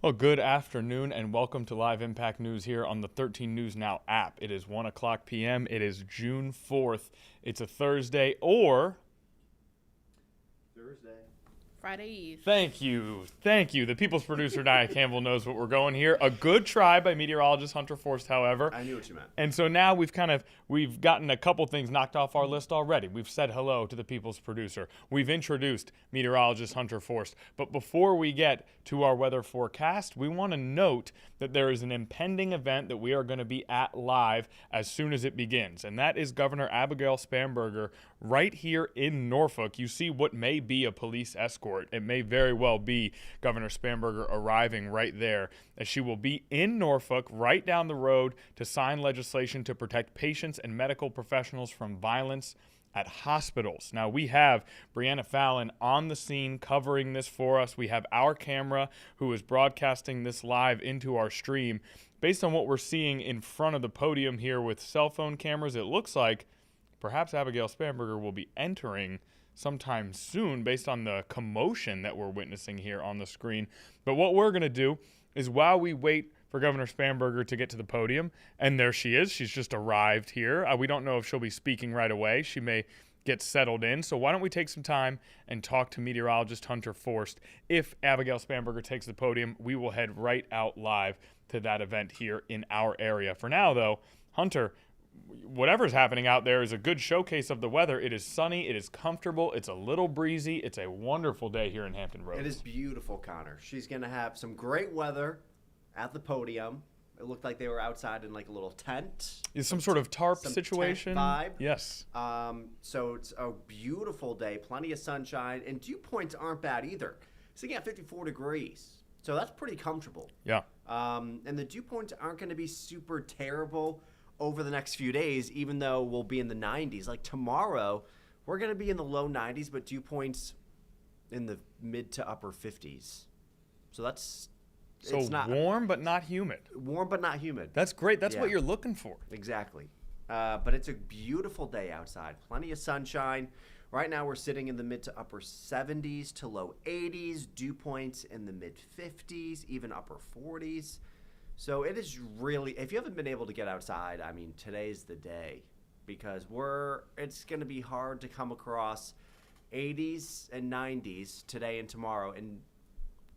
Well, good afternoon and welcome to Live Impact News here on the 13 News Now app. It is 1 o'clock p.m. It is June 4th. It's a Thursday or Thursday. Friday Eve. Thank you. The People's Producer, Nia Campbell, knows what we're going here. A good try by meteorologist Hunter Forst, however. I knew what you meant. And so now we've gotten a couple things knocked off our list already. We've said hello to the People's Producer. We've introduced meteorologist Hunter Forst. But before we get to our weather forecast, we want to note that there is an impending event that we are going to be at live as soon as it begins. And that is Governor Abigail Spanberger right here in Norfolk. You see what may be a police escort. It may very well be Governor Spanberger arriving right there, as she will be in Norfolk right down the road to sign legislation to protect patients and medical professionals from violence at hospitals. Now, we have Brianna Fallon on the scene covering this for us. We have our camera who is broadcasting this live into our stream. Based on what we're seeing in front of the podium here with cell phone cameras, it looks like perhaps Abigail Spanberger will be entering sometime soon based on the commotion that we're witnessing here on the screen. But what we're going to do is, while we wait for Governor Spanberger to get to the podium, and there she is. She's just arrived here. We don't know if she'll be speaking right away. She may get settled in. So why don't we take some time and talk to meteorologist Hunter Forst. If Abigail Spanberger takes the podium, we will head right out live to that event here in our area. For now, though, Hunter, whatever's happening out there is a good showcase of the weather. It is sunny. It is comfortable. It's a little breezy. It's a wonderful day here in Hampton Roads. It is beautiful, Connor. She's going to have some great weather at the podium. It looked like they were outside in like a little tent. Is some sort of tarp some situation? Tent vibe. Yes. So it's a beautiful day, plenty of sunshine, and dew points aren't bad either. Sitting at 54 degrees, so that's pretty comfortable. Yeah. And the dew points aren't going to be super terrible over the next few days, even though we'll be in the 90s. Like tomorrow, we're going to be in the low 90s, but dew points in the mid to upper 50s. So that's it's not warm but not humid. Warm but not humid. That's great. That's what you're looking for. Exactly. But it's a beautiful day outside. Plenty of sunshine. Right now we're sitting in the mid to upper 70s to low 80s. Dew points in the mid 50s, even upper 40s. So it is really, if you haven't been able to get outside, I mean, today's the day, because it's going to be hard to come across 80s and 90s today and tomorrow and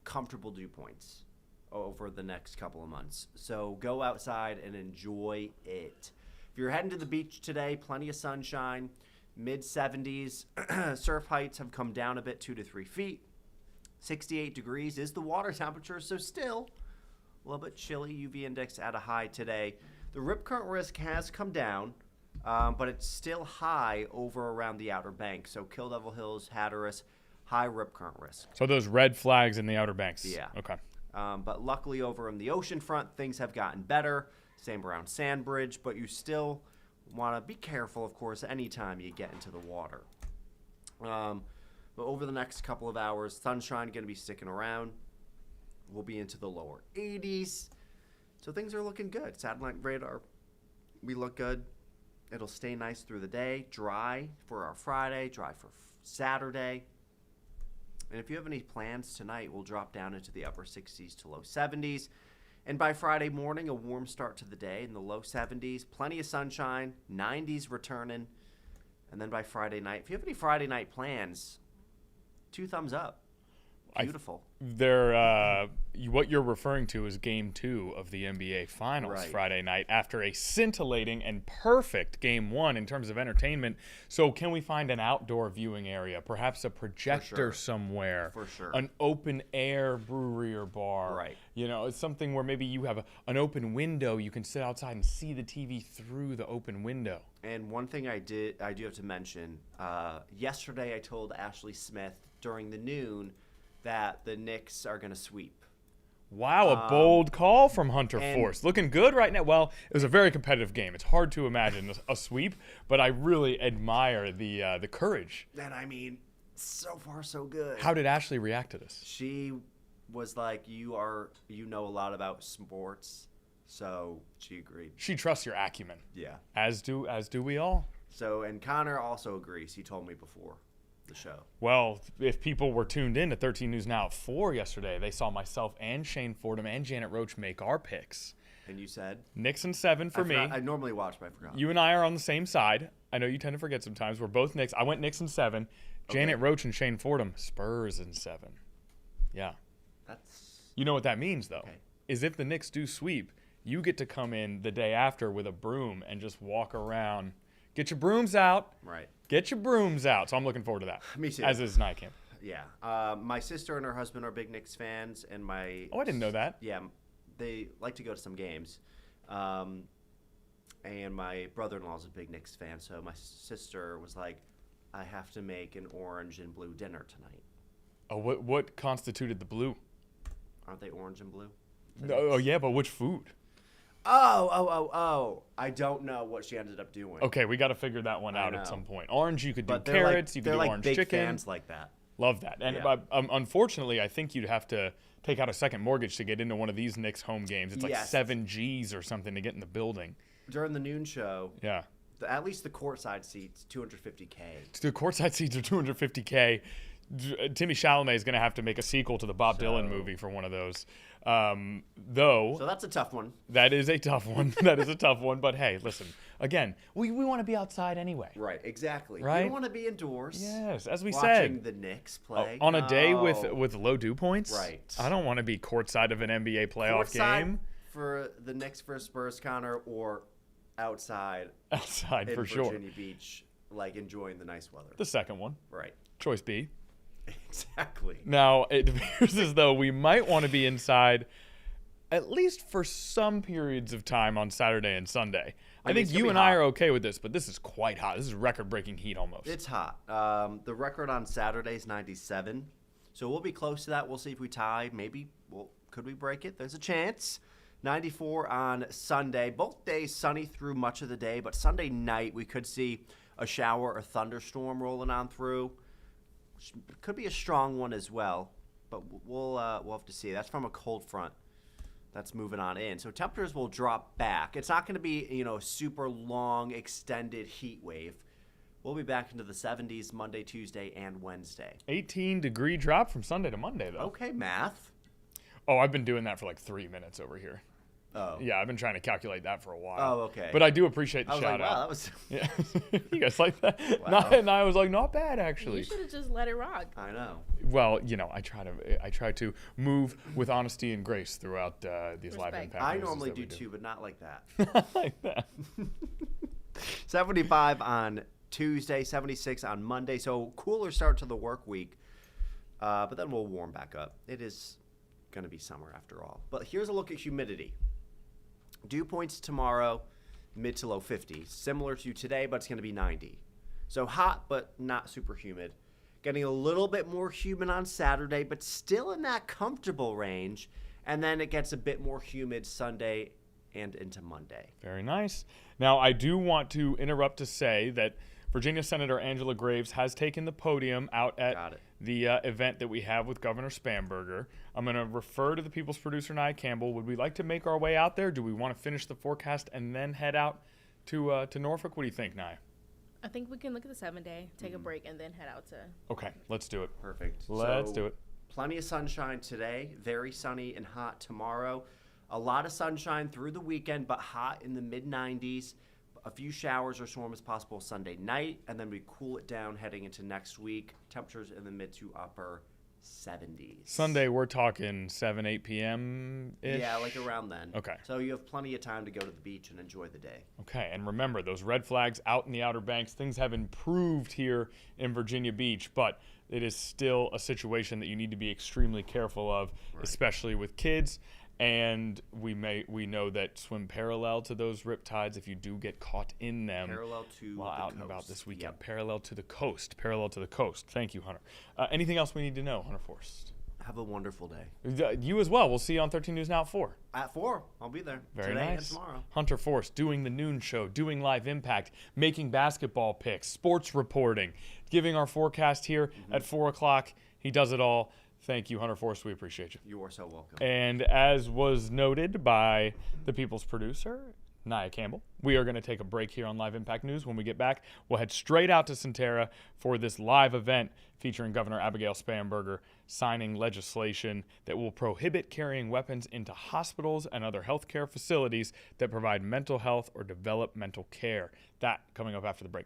comfortable dew points over the next couple of months. So go outside and enjoy it. If you're heading to the beach today, plenty of sunshine, mid 70s. Surf heights have come down a bit, 2 to 3 feet. 68 degrees is the water temperature, so still a little bit chilly. UV index at a high today. The rip current risk has come down, but it's still high over around the Outer Banks. So Kill Devil Hills, Hatteras, high rip current risk. So those red flags in the Outer Banks. Yeah. Okay. But luckily over on the ocean front, things have gotten better. Same around Sandbridge, but you still want to be careful, of course, anytime you get into the water. But over the next couple of hours, sunshine going to be sticking around. We'll be into the lower 80s. So things are looking good. Satellite radar, we look good. It'll stay nice through the day. Dry for our Friday, dry for Saturday. And if you have any plans tonight, we'll drop down into the upper 60s to low 70s. And by Friday morning, a warm start to the day in the low 70s. Plenty of sunshine, 90s returning. And then by Friday night, if you have any Friday night plans, 2 thumbs up. Beautiful. What you're referring to is Game 2 of the NBA Finals Friday night after a scintillating and perfect Game 1 in terms of entertainment. So can we find an outdoor viewing area, perhaps a projector somewhere? For sure. An open-air brewery or bar. Right. You know, it's something where maybe you have an open window. You can sit outside and see the TV through the open window. And one thing I do have to mention, yesterday I told Ashley Smith during the noon that the Knicks are going to sweep. Wow, a bold call from Hunter Forst. Looking good right now. Well, it was a very competitive game. It's hard to imagine a sweep, but I really admire the courage. And I mean, so far so good. How did Ashley react to this? She was like, you know a lot about sports, so she agreed. She trusts your acumen. Yeah. As do we all. So, and Connor also agrees. He told me before. the show. Well, if people were tuned in to 13 News Now at 4 yesterday, they saw myself and Shane Fordham and Janet Roach make our picks. And you said? Knicks and 7 for me. I normally watch, but I forgot. You and I are on the same side. I know you tend to forget sometimes. We're both Knicks. I went Knicks and 7. Janet Roach and Shane Fordham, Spurs and 7. Yeah. You know what that means, though, is if the Knicks do sweep, you get to come in the day after with a broom and just walk around. Get your brooms out. Right. Get your brooms out. So I'm looking forward to that. Me too. As is Nycam. Yeah. My sister and her husband are big Knicks fans, and my... Oh, I didn't know that. Yeah. They like to go to some games. And my brother-in-law is a big Knicks fan, so my sister was like, I have to make an orange and blue dinner tonight. Oh, what constituted the blue? Aren't they orange and blue? Oh, yeah, but which food? Oh. I don't know what she ended up doing. Okay, we got to figure that one out at some point. Orange, you could do carrots, you could do orange big chicken. Fans like that. Love that. And unfortunately, I think you'd have to take out a second mortgage to get into one of these Knicks home games. It's like 7 Gs or something to get in the building. During the noon show, yeah, at least the courtside seats, $250K. The courtside seats are $250K. Timmy Chalamet is going to have to make a sequel to the Bob Dylan movie for one of those. Though. So that's a tough one. That is a tough one. That is a tough one. But hey, listen, again, we want to be outside anyway. Right, exactly. Right? You don't want to be indoors. Yes, as we watching said. the Knicks play. On a day with low dew points. Right. I don't want to be courtside of an NBA playoff game. For the Knicks versus Spurs, Connor, or outside for sure. Virginia Beach, like enjoying the nice weather. The second one. Right. Choice B. Exactly. Now, it appears as though we might want to be inside at least for some periods of time on Saturday and Sunday. I think you and I are okay with this, but this is quite hot. This is record-breaking heat almost. It's hot. The record on Saturday is 97, so we'll be close to that. We'll see if we tie. Maybe, could we break it? There's a chance. 94 on Sunday. Both days sunny through much of the day, but Sunday night we could see a shower or thunderstorm rolling on through. Could be a strong one as well, but we'll have to see. That's from a cold front that's moving on in. So temperatures will drop back. It's not going to be, a super long, extended heat wave. We'll be back into the 70s Monday, Tuesday, and Wednesday. 18-degree drop from Sunday to Monday, though. Okay, math. Oh, I've been doing that for like 3 minutes over here. Oh. Yeah, I've been trying to calculate that for a while. Oh, okay. But I do appreciate the shout out. Wow, that was... Yeah. You guys like that? Wow. And I was like, not bad, actually. You should have just let it rock. I know. Well, I try to move with honesty and grace throughout these live impact. I normally do too, but not like that. Not like that. 75 on Tuesday, 76 on Monday. So cooler start to the work week, but then we'll warm back up. It is going to be summer after all. But here's a look at humidity. Dew points tomorrow, mid to low 50s. Similar to today, but it's going to be 90. So hot, but not super humid. Getting a little bit more humid on Saturday, but still in that comfortable range. And then it gets a bit more humid Sunday and into Monday. Very nice. Now, I do want to interrupt to say that Virginia Senator Angela Graves has taken the podium out at the event that we have with Governor Spanberger. I'm going to refer to the People's Producer, Nia Campbell. Would we like to make our way out there? Do we want to finish the forecast and then head out to Norfolk? What do you think, Nia? I think we can look at the 7-day, take a break, and then head out to... Okay, let's do it. Perfect. Let's do it. Plenty of sunshine today. Very sunny and hot tomorrow. A lot of sunshine through the weekend, but hot in the mid-90s. A few showers or storms possible Sunday night, and then we cool it down heading into next week. Temperatures in the mid to upper 70s. Sunday, we're talking 7, 8 p.m.-ish? Yeah, like around then. Okay. So you have plenty of time to go to the beach and enjoy the day. Okay, and remember, those red flags out in the Outer Banks, things have improved here in Virginia Beach, but it is still a situation that you need to be extremely careful of, especially with kids. And we know that swim parallel to those riptides if you do get caught in them. Parallel to while the out coast. And about this weekend. Yep. Parallel to the coast. Parallel to the coast. Thank you, Hunter. Anything else we need to know, Hunter Forrest? Have a wonderful day. You as well. We'll see you on 13 News Now at 4. At 4. I'll be there. Very Today nice. and tomorrow. Hunter Forrest doing the noon show, doing live impact, making basketball picks, sports reporting, giving our forecast here at 4 o'clock. He does it all. Thank you, Hunter Forrest. We appreciate you. You are so welcome. And as was noted by the People's Producer, Nia Campbell. We are going to take a break here on Live Impact News. When we get back, we'll head straight out to Centerra for this live event featuring Governor Abigail Spanberger signing legislation that will prohibit carrying weapons into hospitals and other healthcare facilities that provide mental health or developmental care. That coming up after the break.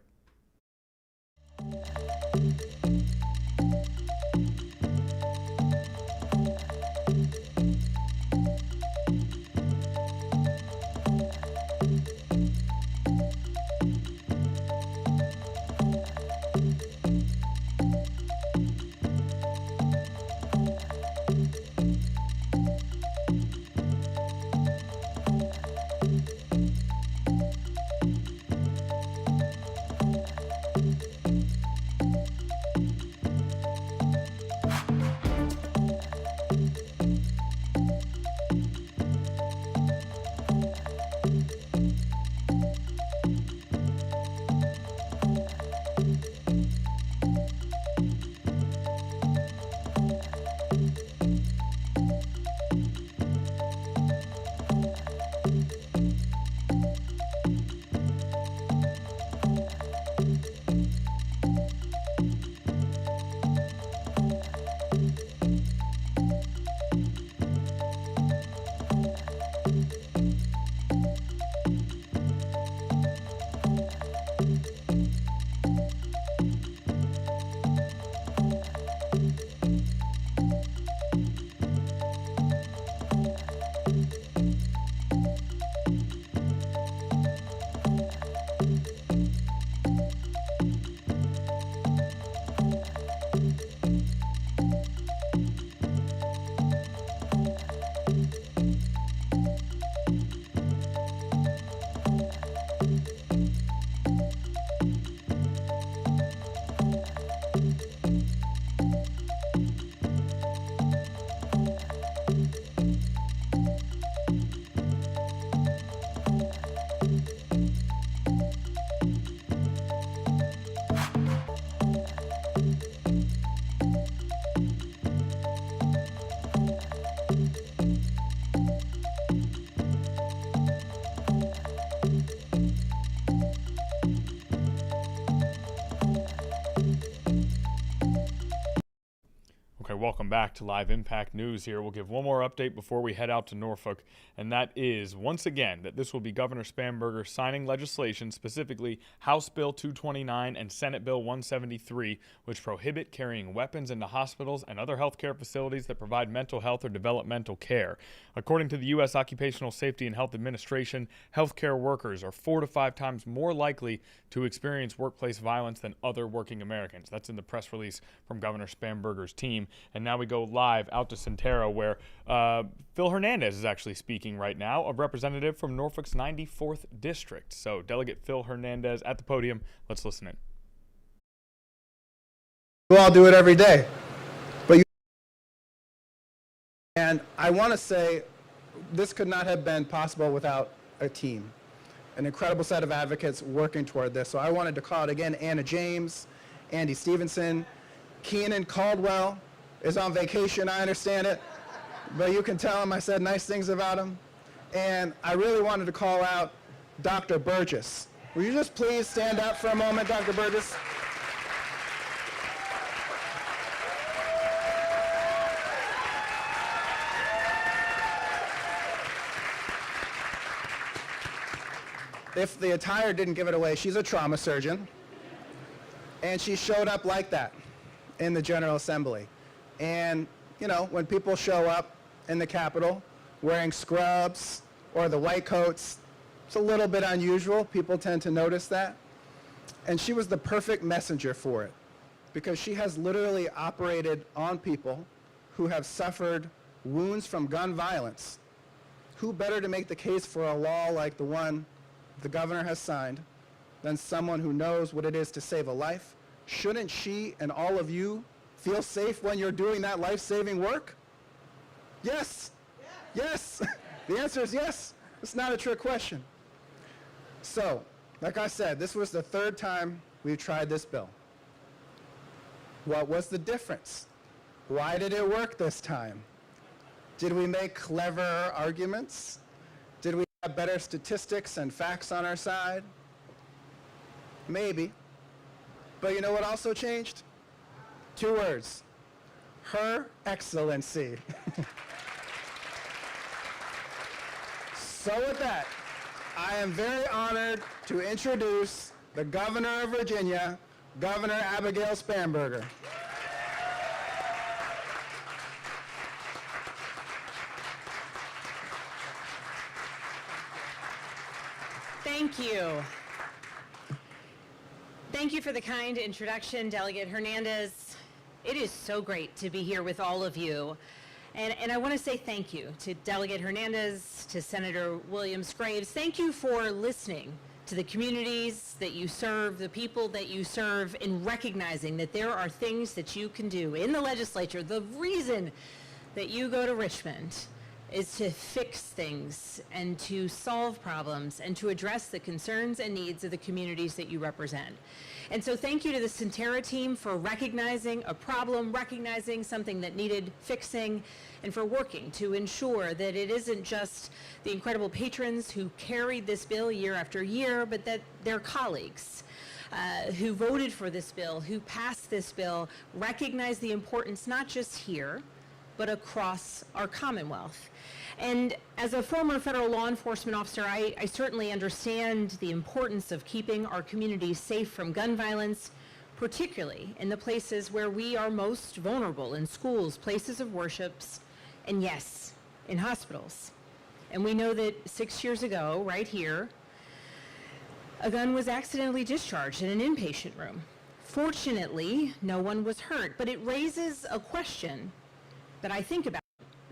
Welcome back to Live Impact News here. We'll give one more update before we head out to Norfolk, and that is, once again, that this will be Governor Spanberger signing legislation, specifically House Bill 229 and Senate Bill 173, which prohibit carrying weapons into hospitals and other healthcare facilities that provide mental health or developmental care. According to the U.S. Occupational Safety and Health Administration, healthcare workers are 4 to 5 times more likely to experience workplace violence than other working Americans. That's in the press release from Governor Spanberger's team. And now we go live out to Centerra, where Phil Hernandez is actually speaking right now, a representative from Norfolk's 94th District. So Delegate Phil Hernandez at the podium. Let's listen in. You all do it every day. And I want to say this could not have been possible without a team, an incredible set of advocates working toward this. So I wanted to call it again Anna James, Andy Stevenson, Keenan Caldwell is on vacation, I understand it, but you can tell him I said nice things about him. And I really wanted to call out Dr. Burgess. Will you just please stand up for a moment, Dr. Burgess? If the attire didn't give it away, she's a trauma surgeon, and she showed up like that in the General Assembly. And, you know, when people show up in the Capitol wearing scrubs or the white coats, it's a little bit unusual. People tend to notice that. And she was the perfect messenger for it, because she has literally operated on people who have suffered wounds from gun violence. Who better to make the case for a law like the one the governor has signed than someone who knows what it is to save a life? Shouldn't she and all of you feel safe when you're doing that life-saving work? Yes. Yes. The answer is yes. It's not a trick question. So, like I said, this was the third time we've tried this bill. What was the difference? Why did it work this time? Did we make clever arguments? Did we have better statistics and facts on our side? Maybe. But you know what also changed? 2 words. Her Excellency. So with that, I am very honored to introduce the Governor of Virginia, Governor Abigail Spanberger. Thank you. Thank you for the kind introduction, Delegate Hernandez. It is so great to be here with all of you. And I want to say thank you to Delegate Hernandez, to Senator Williams-Graves. Thank you for listening to the communities that you serve, the people that you serve, and recognizing that there are things that you can do in the legislature. The reason that you go to Richmond is to fix things and to solve problems and to address the concerns and needs of the communities that you represent. And so thank you to the Centera team for recognizing a problem, recognizing something that needed fixing, and for working to ensure that it isn't just the incredible patrons who carried this bill year after year, but that their colleagues who voted for this bill, who passed this bill, recognize the importance not just here, but across our Commonwealth. And as a former federal law enforcement officer, I certainly understand the importance of keeping our communities safe from gun violence, particularly in the places where we are most vulnerable, in schools, places of worships, and yes, in hospitals. And we know that 6 years ago, right here, a gun was accidentally discharged in an inpatient room. Fortunately, no one was hurt, but it raises a question that I think about,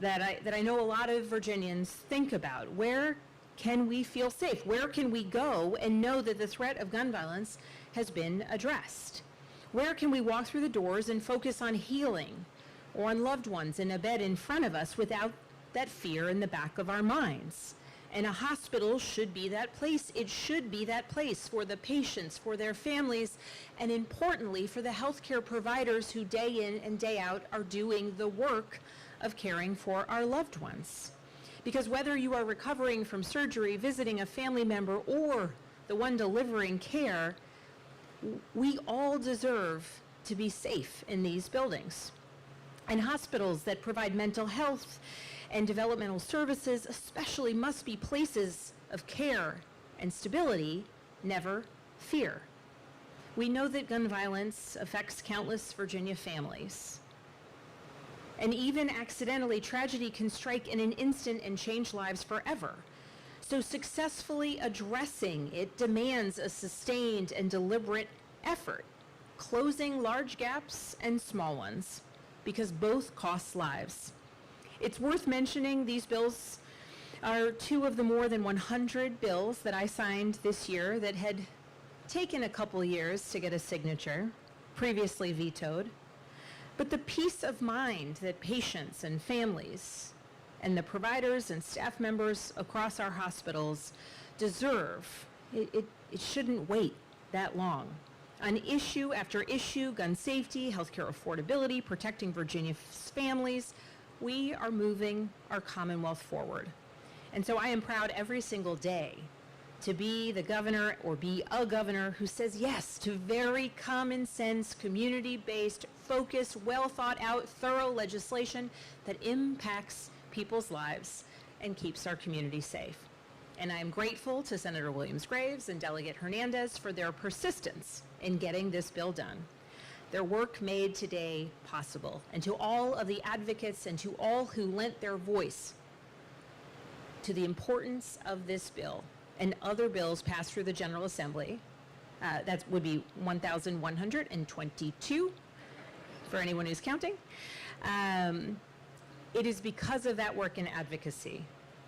that I know a lot of Virginians think about. Where can we feel safe? Where can we go and know that the threat of gun violence has been addressed? Where can we walk through the doors and focus on healing or on loved ones in a bed in front of us without that fear in the back of our minds? And a hospital should be that place. It should be that place for the patients, for their families, and importantly, for the healthcare providers who day in and day out are doing the work of caring for our loved ones. Because whether you are recovering from surgery, visiting a family member, or the one delivering care, we all deserve to be safe in these buildings. And hospitals that provide mental health and developmental services especially must be places of care and stability, never fear. We know that gun violence affects countless Virginia families. And even accidentally, tragedy can strike in an instant and change lives forever. So successfully addressing it demands a sustained and deliberate effort, closing large gaps and small ones, because both cost lives. It's worth mentioning these bills are 2 of the more than 100 bills that I signed this year that had taken a couple years to get a signature, previously vetoed. But the peace of mind that patients and families and the providers and staff members across our hospitals deserve, it shouldn't wait that long. On issue after issue, gun safety, healthcare affordability, protecting Virginia's families, we are moving our Commonwealth forward. And so I am proud every single day to be the governor or be a governor who says yes to very common sense, community-based, focused, well thought out, thorough legislation that impacts people's lives and keeps our community safe. And I am grateful to Senator Williams-Graves and Delegate Hernandez for their persistence in getting this bill done. Their work made today possible. And to all of the advocates and to all who lent their voice to the importance of this bill and other bills passed through the General Assembly, that would be 1,122 for anyone who's counting. It is because of that work and advocacy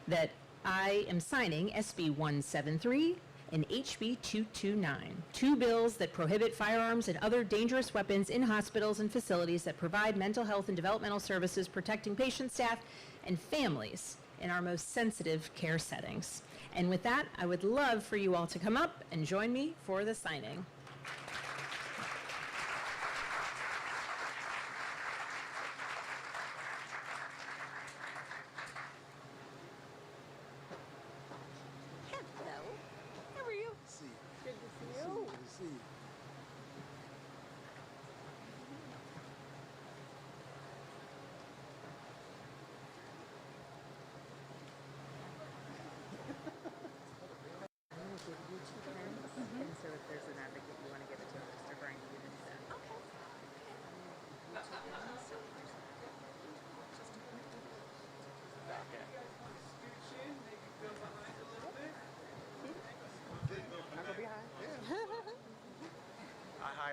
that I am signing SB 173 and HB 229, 2 bills that prohibit firearms and other dangerous weapons in hospitals and facilities that provide mental health and developmental services, protecting patients, staff, and families in our most sensitive care settings. And with that, I would love for you all to come up and join me for the signing.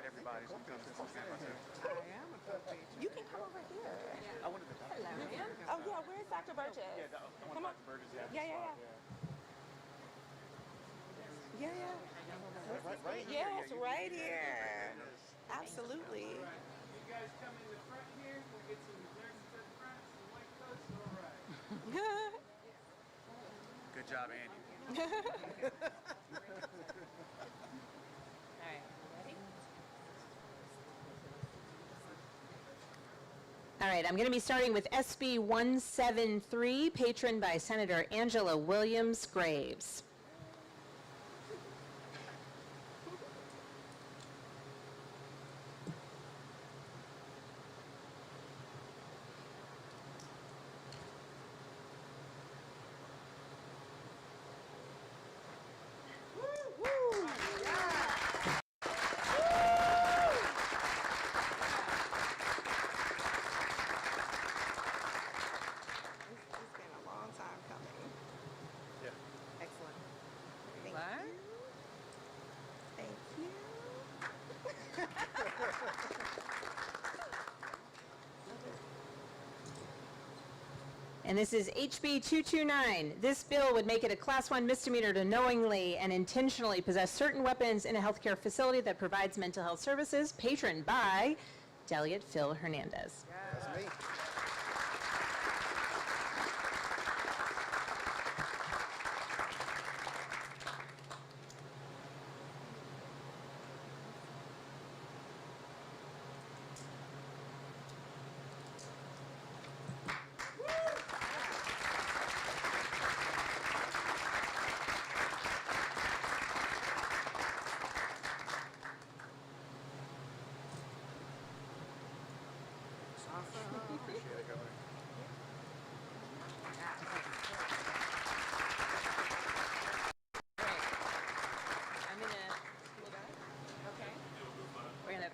everybody. So I'm just stand myself. I am a cook teacher. You can come over here. I wanted to. Hello, ma'am. Oh, yeah, where's Dr. Burgess? Yeah, the one Come on. Dr. Burgess. Yeah. Yeah. Right here. Yes, right here. Absolutely. You guys come in the front here. We'll get some nurses at the front, some white coats. All right. Good job, Andy. All right, I'm going to be starting with SB 173, patroned by Senator Angela Williams Graves. It's been a long time coming. Yeah. Excellent. Thank you. And this is HB 229. This bill would make it a Class 1 misdemeanor to knowingly and intentionally possess certain weapons in a healthcare facility that provides mental health services, patroned by Delegate Phil Hernandez. That's me. I'm going to, okay. We're going to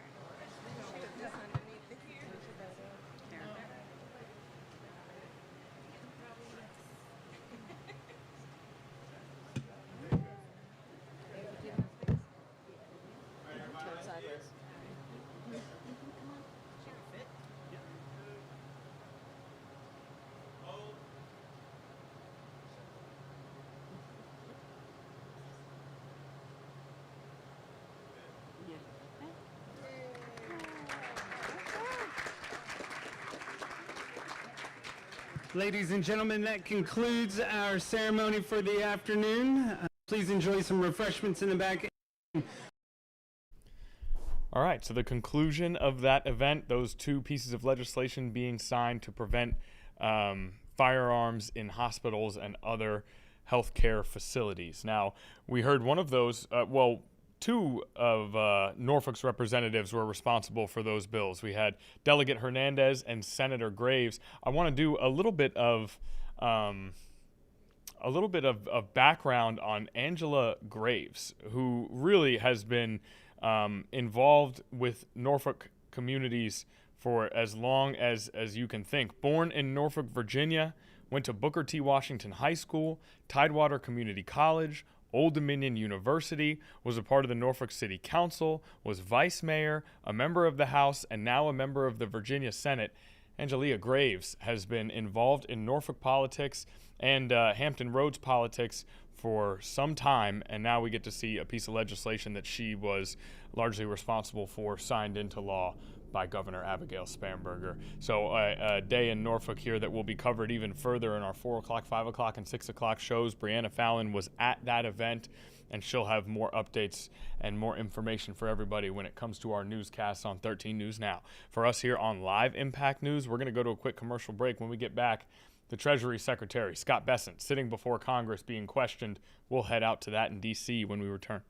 Ladies and gentlemen, that concludes our ceremony for the afternoon. Please enjoy some refreshments in the back. All right, so the conclusion of that event, those two pieces of legislation being signed to prevent firearms in hospitals and other healthcare facilities. Now, we heard one of those, two of Norfolk's representatives were responsible for those bills. We had Delegate Hernandez and Senator Graves. I want to do a little bit of background on Angela Graves, who really has been involved with Norfolk communities for as long as you can think. Born in Norfolk, Virginia, went to Booker T. Washington High School, Tidewater Community College, Old Dominion University, was a part of the Norfolk City Council, was vice mayor, a member of the House, and now a member of the Virginia Senate. Angela Graves has been involved in Norfolk politics and Hampton Roads politics for some time, and now we get to see a piece of legislation that she was largely responsible for signed into law by Governor Abigail Spanberger. So a day in Norfolk here that will be covered even further in our 4 o'clock, 5 o'clock, and 6 o'clock shows. Brianna Fallon was at that event, and she'll have more updates and more information for everybody when it comes to our newscasts on 13 News Now. For us here on Live Impact News, we're going to go to a quick commercial break. When we get back, the Treasury Secretary, Scott Bessent, sitting before Congress being questioned. We'll head out to that in D.C. when we return.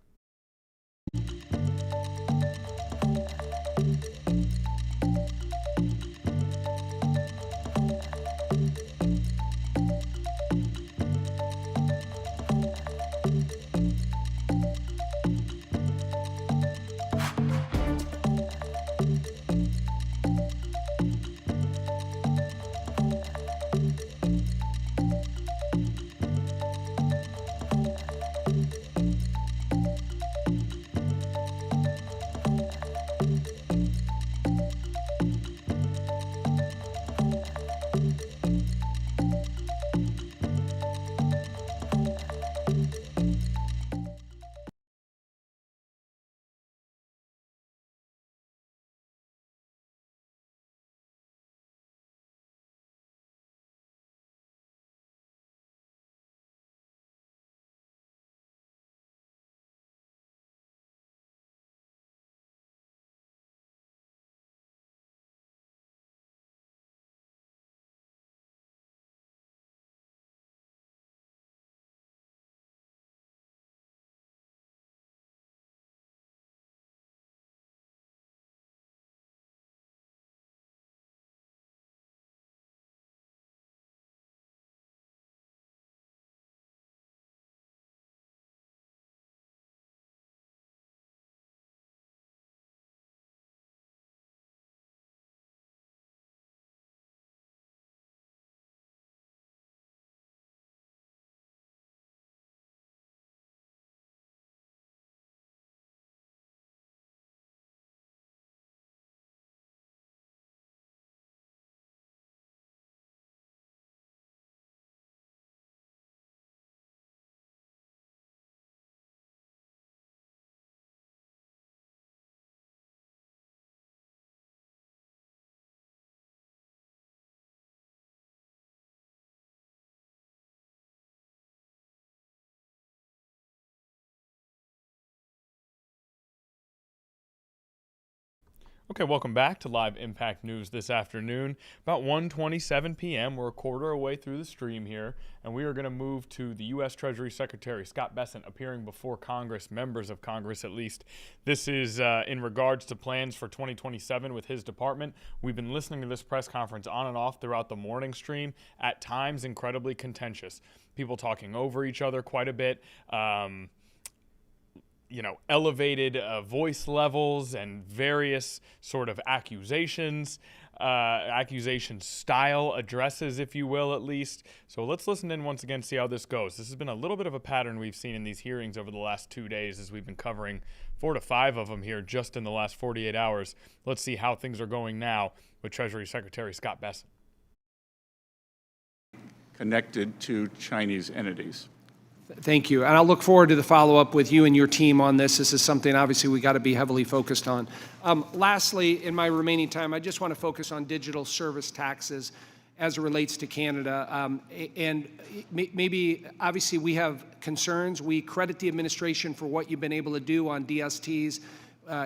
Okay, welcome back to Live Impact News this afternoon. About 1:27 p.m., we're a quarter away through the stream here, and we are going to move to the U.S. Treasury Secretary Scott Bessent appearing before Congress, members of Congress at least. This is in regards to plans for 2027 with his department. We've been listening to this press conference on and off throughout the morning stream, at times incredibly contentious. People talking over each other quite a bit. Elevated voice levels and various sort of accusation style addresses, if you will, at least. So let's listen in once again, see how this goes. This has been a little bit of a pattern we've seen in these hearings over the last 2 days as we've been covering 4 to 5 of them here just in the last 48 hours. Let's see how things are going now with Treasury Secretary Scott Bessent. Connected to Chinese entities. Thank you. And I'll look forward to the follow-up with you and your team on this. This is something, obviously, we got to be heavily focused on. Lastly, in my remaining time, I just want to focus on digital service taxes as it relates to Canada. Maybe, obviously, we have concerns. We credit the administration for what you've been able to do on DSTs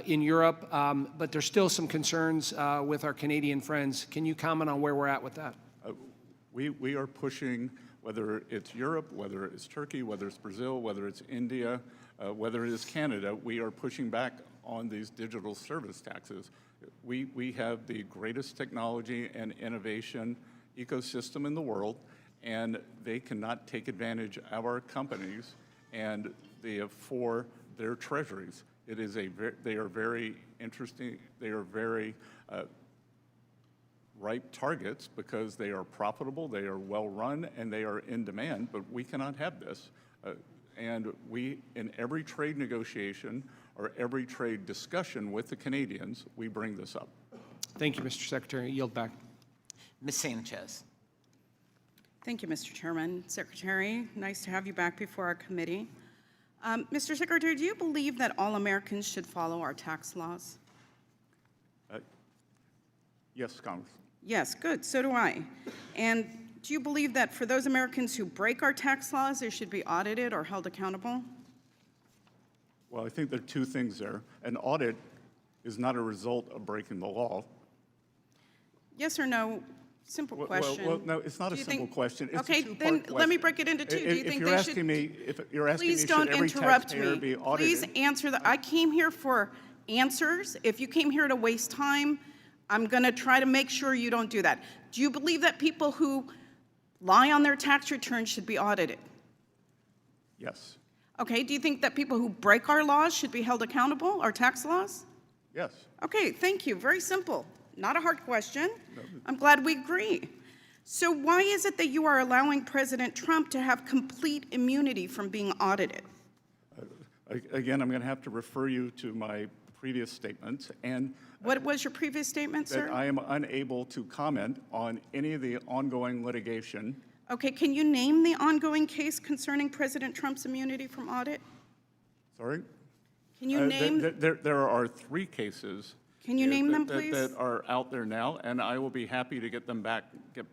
in Europe, but there's still some concerns with our Canadian friends. Can you comment on where we're at with that? We are pushing, whether it's Europe, whether it's Turkey, whether it's Brazil, whether it's India, whether it is Canada, we are pushing back on these digital service taxes. We have the greatest technology and innovation ecosystem in the world, and they cannot take advantage of our companies and for their treasuries. They are very interesting. They are very ripe targets because they are profitable, they are well run, and they are in demand, but we cannot have this. And we, in every trade negotiation or every trade discussion with the Canadians, we bring this up. Thank you, Mr. Secretary. Yield back. Ms. Sanchez. Thank you, Mr. Chairman. Secretary, nice to have you back before our committee. Mr. Secretary, do you believe that all Americans should follow our tax laws? Yes, Congress. Yes, good, so do I. And do you believe that for those Americans who break our tax laws, they should be audited or held accountable? Well, I think there are two things there. An audit is not a result of breaking the law. Yes or no? Simple question. Well, no, it's not a simple question. It's okay, a two-part then question. let me break it into two. Do you think they should? If you're asking me, please don't should every interrupt taxpayer me. be audited? Please answer the. I came here for answers. If you came here to waste time, I'm going to try to make sure you don't do that. Do you believe that people who lie on their tax returns should be audited? Yes. Okay, do you think that people who break our laws should be held accountable, our tax laws? Yes. Okay, thank you. Very simple. Not a hard question. I'm glad we agree. So why is it that you are allowing President Trump to have complete immunity from being audited? Again, I'm going to have to refer you to my previous statements. And what was your previous statement, sir? That I am unable to comment on any of the ongoing litigation. Okay, can you name the ongoing case concerning President Trump's immunity from audit? Sorry? Can you name? There are 3 cases. Can you name them, please? That are out there now, and I will be happy to get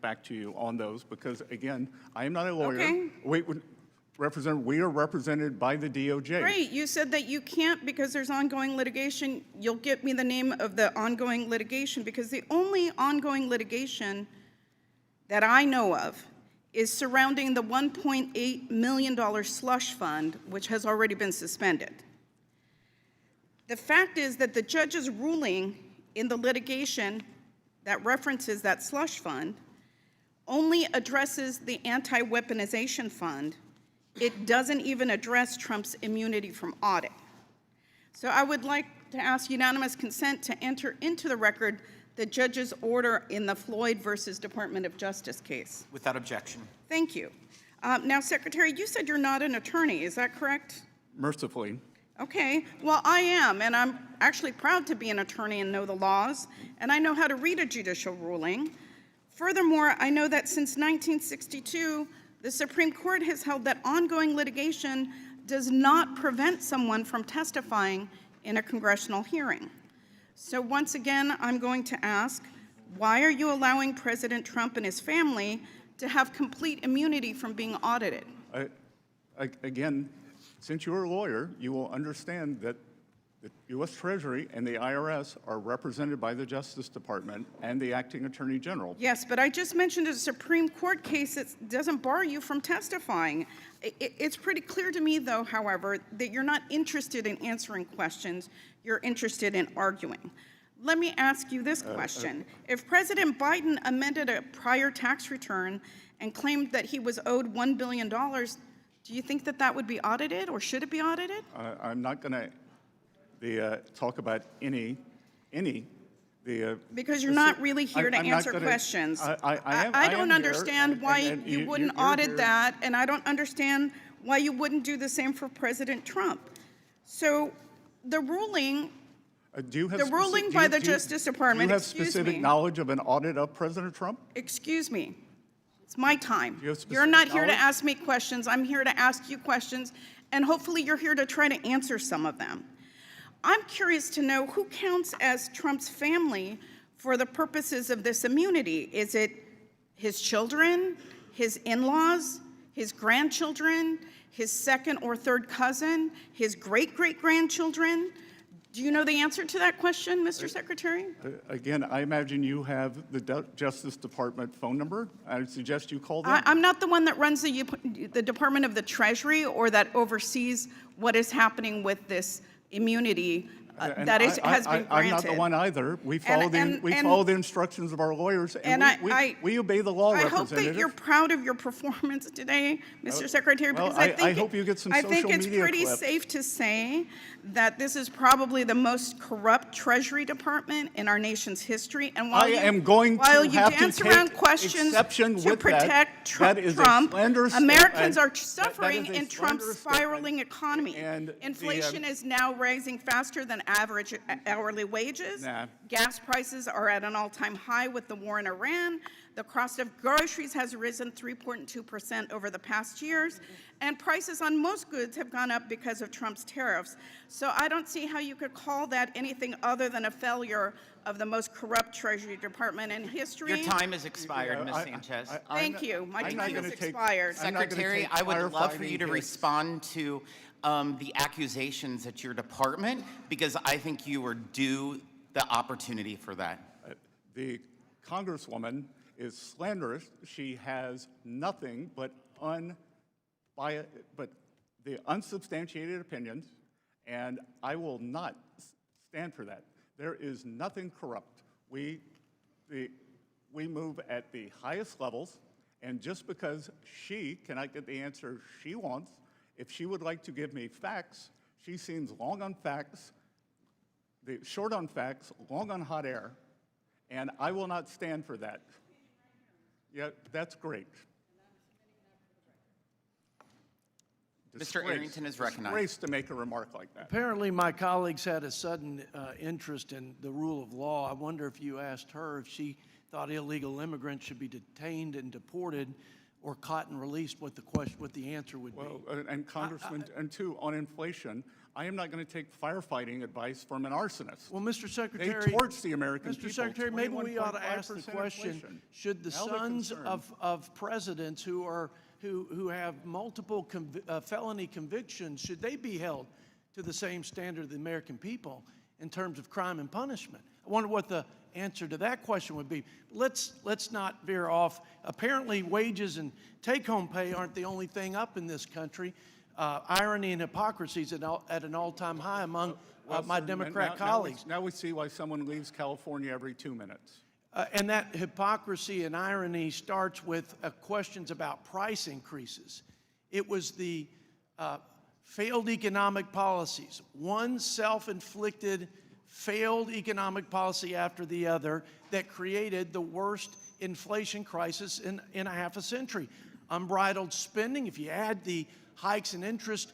back to you on those because, again, I am not a lawyer. Okay. We are represented by the DOJ. Great. You said that you can't because there's ongoing litigation. You'll get me the name of the ongoing litigation because the only ongoing litigation that I know of is surrounding the $1.8 million slush fund, which has already been suspended. The fact is that the judge's ruling in the litigation that references that slush fund only addresses the anti-weaponization fund. It doesn't even address Trump's immunity from audit. So I would like to ask unanimous consent to enter into the record the judge's order in the Floyd versus Department of Justice case. Without objection. Thank you. Now, Secretary, you said you're not an attorney, is that correct? Mercifully. Okay, well, I am, and I'm actually proud to be an attorney and know the laws, and I know how to read a judicial ruling. Furthermore, I know that since 1962, the Supreme Court has held that ongoing litigation does not prevent someone from testifying in a congressional hearing. So once again, I'm going to ask, why are you allowing President Trump and his family to have complete immunity from being audited? Again, since you're a lawyer, you will understand that The U.S. Treasury and the IRS are represented by the Justice Department and the Acting Attorney General. Yes, but I just mentioned a Supreme Court case that doesn't bar you from testifying. It's pretty clear to me, though, however, that you're not interested in answering questions. You're interested in arguing. Let me ask you this question. If President Biden amended a prior tax return and claimed that he was owed $1 billion, do you think that that would be audited, or should it be audited? I'm not going to talk about Because you're not really here to answer questions. I don't understand why you wouldn't audit that, and I don't understand why you wouldn't do the same for President Trump. So the ruling by the Justice Department, do you have specific knowledge of an audit of President Trump? Excuse me. It's my time. You have specific You're not here to knowledge? ask me questions. I'm here to ask you questions, and hopefully you're here to try to answer some of them. I'm curious to know who counts as Trump's family for the purposes of this immunity. Is it his children, his in-laws, his grandchildren, his second or third cousin, his great-great-grandchildren? Do you know the answer to that question, Mr. Secretary? Again, I imagine you have the Justice Department phone number. I would suggest you call them. I'm not the one that runs the Department of the Treasury or that oversees what is happening with this immunity that has been granted. I'm not the one either. We follow the instructions of our lawyers, and we obey the law, I hope Representative. that you're proud of your performance today, Mr. Secretary, well, because I hope you get some social think it's media pretty clips. safe to say that this is probably the most corrupt Treasury Department in our nation's history. And while you dance around questions to protect Trump, Americans are suffering in Trump's spiraling economy. Inflation is now rising faster than average hourly wages. Gas prices are at an all-time high with the war in Iran. The cost of groceries has risen 3.2% over the past years, and prices on most goods have gone up because of Trump's tariffs. So I don't see how you could call that anything other than a failure of the most corrupt Treasury Department in history. Your time has expired, Ms. Sanchez. Thank you. My time has expired. Secretary, I would love for you to respond to the accusations at your department, because I think you were due the opportunity for that. The Congresswoman is slanderous. She has nothing but the unsubstantiated opinions, and I will not stand for that. There is nothing corrupt. We move at the highest levels, and just because she cannot get the answer she wants, if she would like to give me facts, she seems long on facts, short on facts, long on hot air, and I will not stand for that. Yeah, that's great. Mr. Arrington is recognized. Disgrace to make a remark like that. Apparently, my colleagues had a sudden interest in the rule of law. I wonder if you asked her if she thought illegal immigrants should be detained and deported or caught and released, what the answer would be. Well, and Congressman, and two, on inflation, I am not going to take firefighting advice from an arsonist. Well, Mr. Secretary, they torch the American people. Mr. Secretary, maybe we ought to ask the question: inflation. should the sons of presidents who have multiple felony convictions, should they be held to the same standard of the American people in terms of crime and punishment? I wonder what the answer to that question would be. Let's not veer off. Apparently, wages and take-home pay aren't the only thing up in this country. Irony and hypocrisy is at an all-time high among my Democrat colleagues. Now we see why someone leaves California every 2 minutes. And that hypocrisy and irony starts with questions about price increases. It was the failed economic policies, one self-inflicted failed economic policy after the other, that created the worst inflation crisis in a half a century. Unbridled spending, if you add the hikes in interest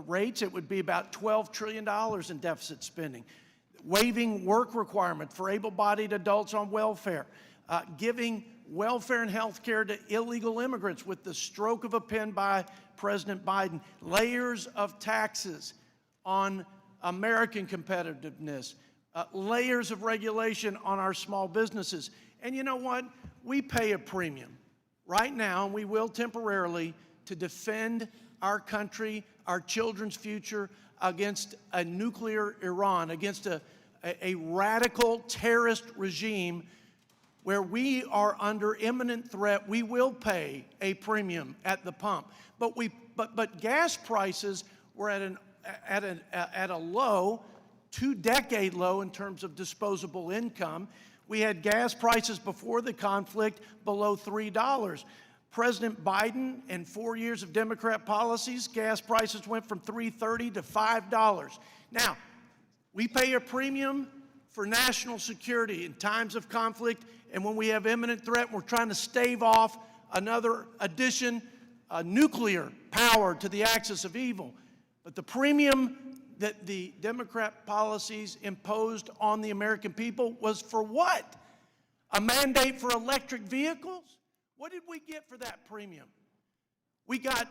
rates, it would be about $12 trillion in deficit spending. Waiving work requirement for able-bodied adults on welfare, giving welfare and health care to illegal immigrants with the stroke of a pen by President Biden, layers of taxes on American competitiveness, layers of regulation on our small businesses. And you know what? We pay a premium right now, and we will temporarily, to defend our country, our children's future against a nuclear Iran, against a radical terrorist regime where we are under imminent threat. We will pay a premium at the pump. But gas prices were at a low, 2-decade low in terms of disposable income. We had gas prices before the conflict below $3. President Biden and 4 years of Democrat policies, gas prices went from $3.30 to $5. Now, we pay a premium for national security in times of conflict, and when we have imminent threat, we're trying to stave off another addition, nuclear power to the axis of evil. But the premium that the Democrat policies imposed on the American people was for what? A mandate for electric vehicles? What did we get for that premium? We got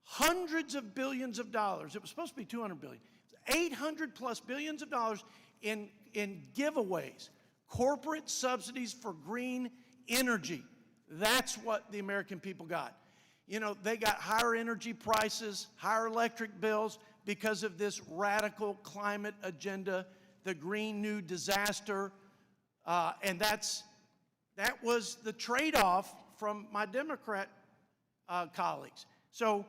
hundreds of billions of dollars. It was supposed to be 200 billion. 800 plus billions of dollars in giveaways, corporate subsidies for green energy. That's what the American people got. You know, they got higher energy prices, higher electric bills because of this radical climate agenda, the Green New Disaster, and that was the trade-off from my Democrat colleagues. So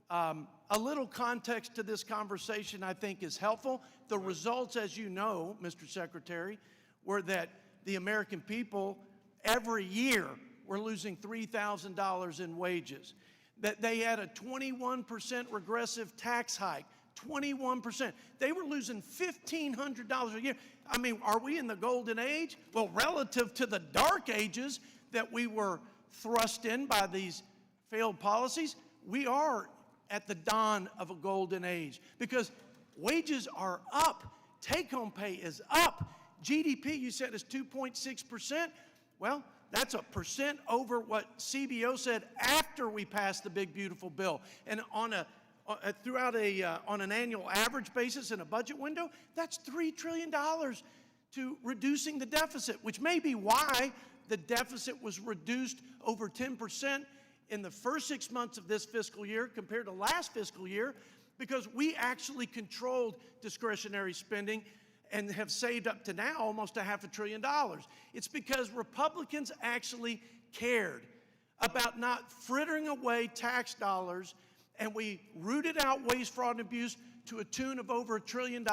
a little context to this conversation, I think, is helpful. The results, as you know, Mr. Secretary, were that the American people every year were losing $3,000 in wages, that they had a 21% regressive tax hike, 21%. They were losing $1,500 a year. I mean, are we in the golden age? Well, relative to the dark ages that we were thrust in by these failed policies, we are at the dawn of a golden age because wages are up. Take-home pay is up. GDP, you said, is 2.6%. Well, that's a percent over what CBO said after we passed the big, beautiful bill. And on an annual average basis in a budget window, that's $3 trillion to reducing the deficit, which may be why the deficit was reduced over 10% in the first 6 months of this fiscal year compared to last fiscal year, because we actually controlled discretionary spending and have saved up to now almost $500 billion. It's because Republicans actually cared about not frittering away tax dollars, and we rooted out waste, fraud, and abuse to a tune of over $1 trillion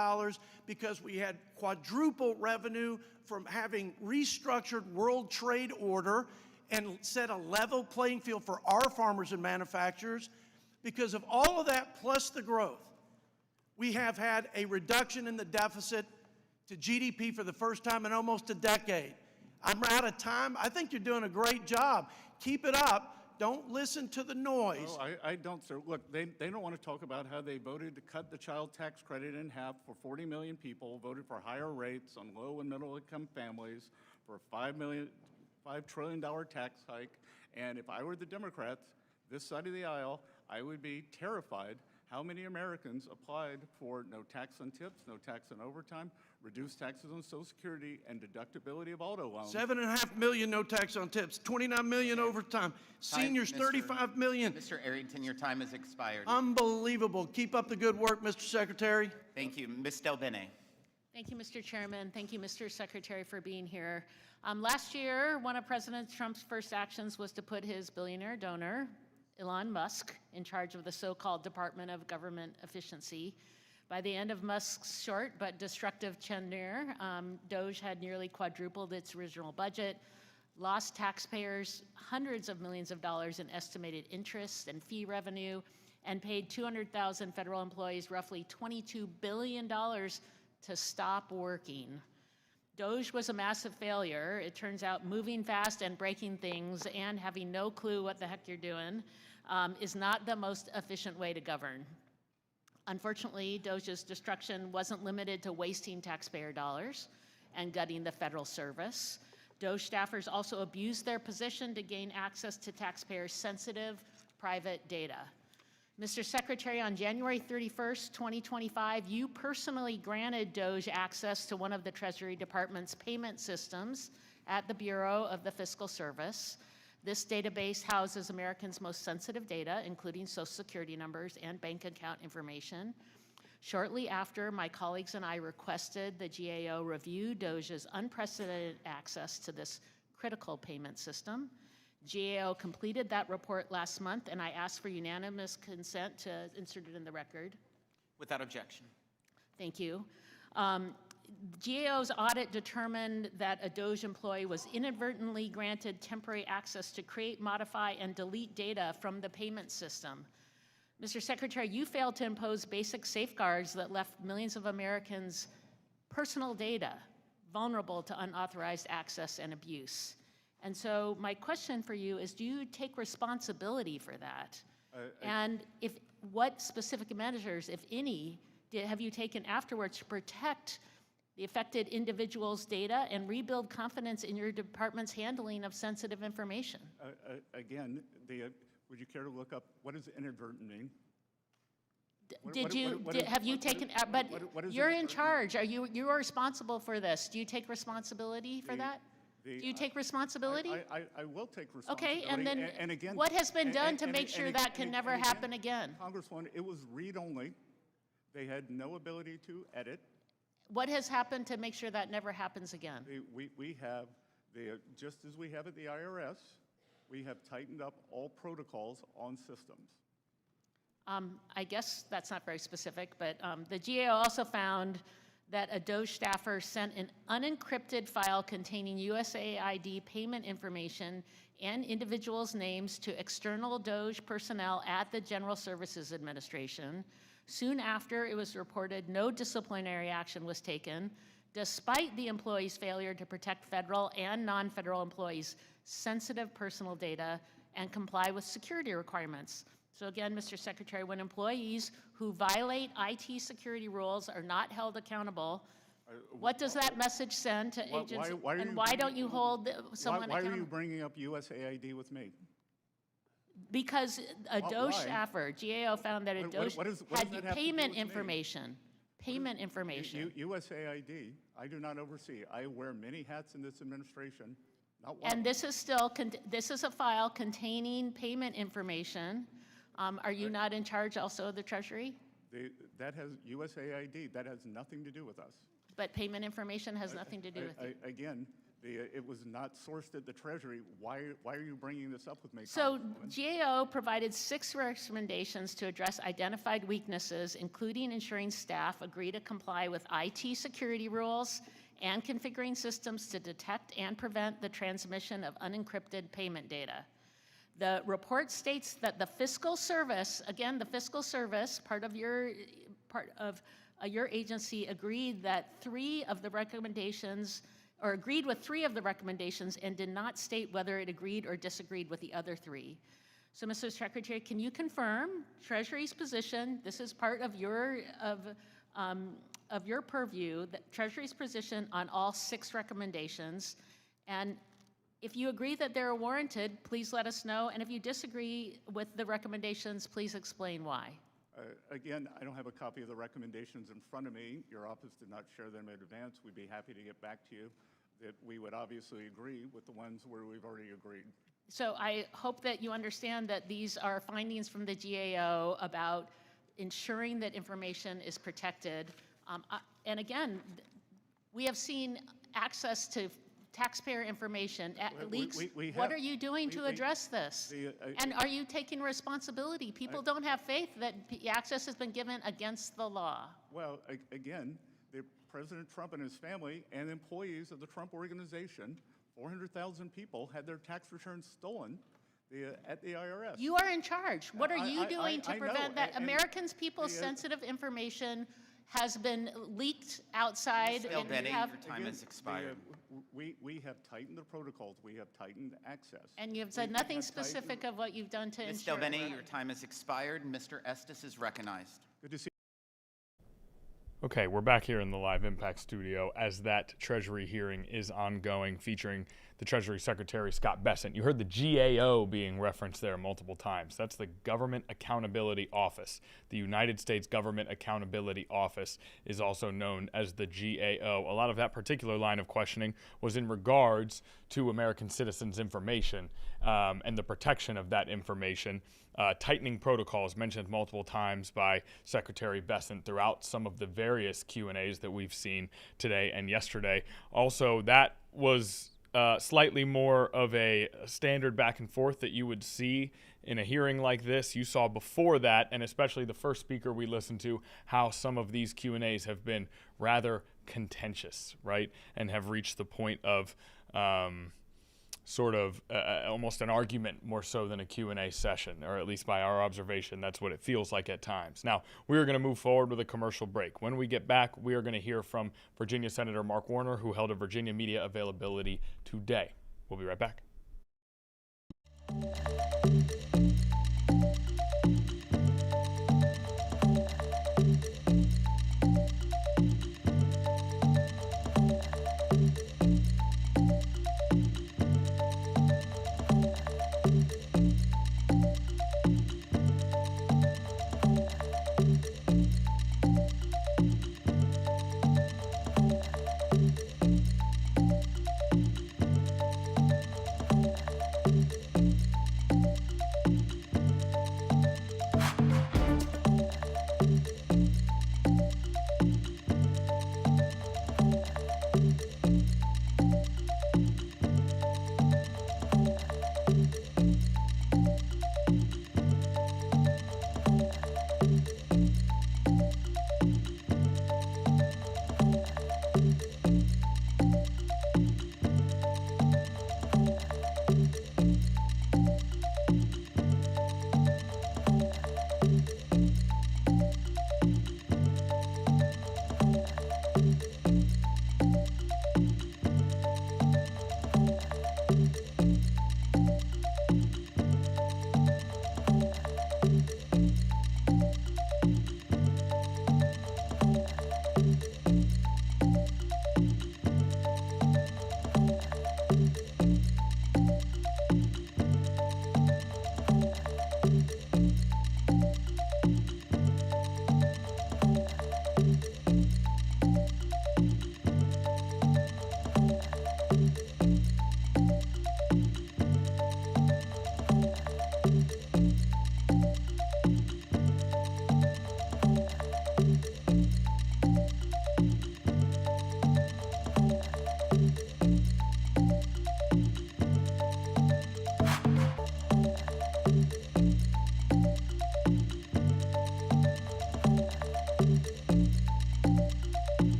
because we had quadruple revenue from having restructured World Trade Order and set a level playing field for our farmers and manufacturers. Because of all of that plus the growth, we have had a reduction in the deficit to GDP for the first time in almost a decade. I'm out of time. I think you're doing a great job. Keep it up. Don't listen to the noise. No, I don't, sir. Look, they don't want to talk about how they voted to cut the child tax credit in half for 40 million people, voted for higher rates on low and middle income families, for a $5 trillion tax hike. And if I were the Democrats, this side of the aisle, I would be terrified how many Americans applied for no tax on tips, no tax on overtime, reduced taxes on Social Security, and deductibility of auto loans. 7.5 million no tax on tips, 29 million overtime, seniors 35 million. Mr. Arrington, your time has expired. Unbelievable. Keep up the good work, Mr. Secretary. Thank you. Ms. Del Bene. Thank you, Mr. Chairman. Thank you, Mr. Secretary, for being here. Last year, one of President Trump's first actions was to put his billionaire donor, Elon Musk, in charge of the so-called Department of Government Efficiency. By the end of Musk's short but destructive tenure, DOGE had nearly quadrupled its original budget, lost taxpayers hundreds of millions of dollars in estimated interest and fee revenue, and paid 200,000 federal employees roughly $22 billion to stop working. DOGE was a massive failure. It turns out moving fast and breaking things and having no clue what the heck you're doing is not the most efficient way to govern. Unfortunately, DOGE's destruction wasn't limited to wasting taxpayer dollars and gutting the federal service. DOGE staffers also abused their position to gain access to taxpayers' sensitive private data. Mr. Secretary, on January 31st, 2025, you personally granted DOGE access to one of the Treasury Department's payment systems at the Bureau of the Fiscal Service. This database houses Americans' most sensitive data, including social security numbers and bank account information. Shortly after, my colleagues and I requested the GAO review DOJ's unprecedented access to this critical payment system. GAO completed that report last month, and I asked for unanimous consent to insert it in the record. Without objection. Thank you. GAO's audit determined that a DOJ employee was inadvertently granted temporary access to create, modify, and delete data from the payment system. Mr. Secretary, you failed to impose basic safeguards that left millions of Americans' personal data vulnerable to unauthorized access and abuse. And so my question for you is, do you take responsibility for that? And what specific measures, if any, have you taken afterwards to protect the affected individual's data and rebuild confidence in your department's handling of sensitive information? Again, would you care to look up what does inadvertent mean? Have you taken, but you're in charge. You are responsible for this. Do you take responsibility for that? Do you take responsibility? I will take responsibility. Okay, and then and again, what has been done to make sure that can never happen again? Congresswoman, it was read-only. They had no ability to edit. What has happened to make sure that never happens again? We have, just as we have at the IRS, we have tightened up all protocols on systems. I guess that's not very specific, but the GAO also found that a DOJ staffer sent an unencrypted file containing USAID payment information and individuals' names to external DOJ personnel at the General Services Administration. Soon after, it was reported no disciplinary action was taken, despite the employee's failure to protect federal and non-federal employees' sensitive personal data and comply with security requirements. So again, Mr. Secretary, when employees who violate IT security rules are not held accountable, what does that message send to agents? And why don't you hold someone accountable? Why are you bringing up USAID with me? Because a DOJ staffer, GAO found that a DOJ had payment information. Payment information. USAID, I do not oversee. I wear many hats in this administration. Not one. And this is still, this is a file containing payment information. Are you not in charge also of the Treasury? That has USAID. That has nothing to do with us. But payment information has nothing to do with you. Again, it was not sourced at the Treasury. Why are you bringing this up with me? So GAO provided 6 recommendations to address identified weaknesses, including ensuring staff agree to comply with IT security rules and configuring systems to detect and prevent the transmission of unencrypted payment data. The report states that the fiscal service, again, the fiscal service, part of your agency agreed that 3 of the recommendations, or agreed with 3 of the recommendations and did not state whether it agreed or disagreed with the other 3. So, Mr. Secretary, can you confirm Treasury's position? This is part of your purview, that Treasury's position on all 6 recommendations. And if you agree that they're warranted, please let us know. And if you disagree with the recommendations, please explain why. Again, I don't have a copy of the recommendations in front of me. Your office did not share them in advance. We'd be happy to get back to you. That we would obviously agree with the ones where we've already agreed. So I hope that you understand that these are findings from the GAO about ensuring that information is protected. And again, we have seen access to taxpayer information leaks. What are you doing to address this? And are you taking responsibility? People don't have faith that access has been given against the law. Well, again, President Trump and his family and employees of the Trump organization, 400,000 people had their tax returns stolen at the IRS. You are in charge. What are you doing to prevent that? And Americans' people's sensitive information has been leaked outside. Ms. Del Bene, your time has expired. We have tightened the protocols. We have tightened access. And you've said nothing specific of what you've done to Ms. ensure. Del Bene, your time has expired. Mr. Estes is recognized. Good to see you. Okay, we're back here in the Live Impact studio as that Treasury hearing is ongoing, featuring the Treasury Secretary Scott Bessent. You heard the GAO being referenced there multiple times. That's the Government Accountability Office. The United States Government Accountability Office is also known as the GAO. A lot of that particular line of questioning was in regards to American citizens' information and the protection of that information. Tightening protocols mentioned multiple times by Secretary Bessent throughout some of the various Q&As that we've seen today and yesterday. Also, that was slightly more of a standard back and forth that you would see in a hearing like this. You saw before that, and especially the first speaker we listened to, how some of these Q&As have been rather contentious, right? And have reached the point of sort of almost an argument more so than a Q&A session, or at least by our observation, that's what it feels like at times. Now, we are going to move forward with a commercial break. When we get back, we are going to hear from Virginia Senator Mark Warner, who held a Virginia media availability today. We'll be right back.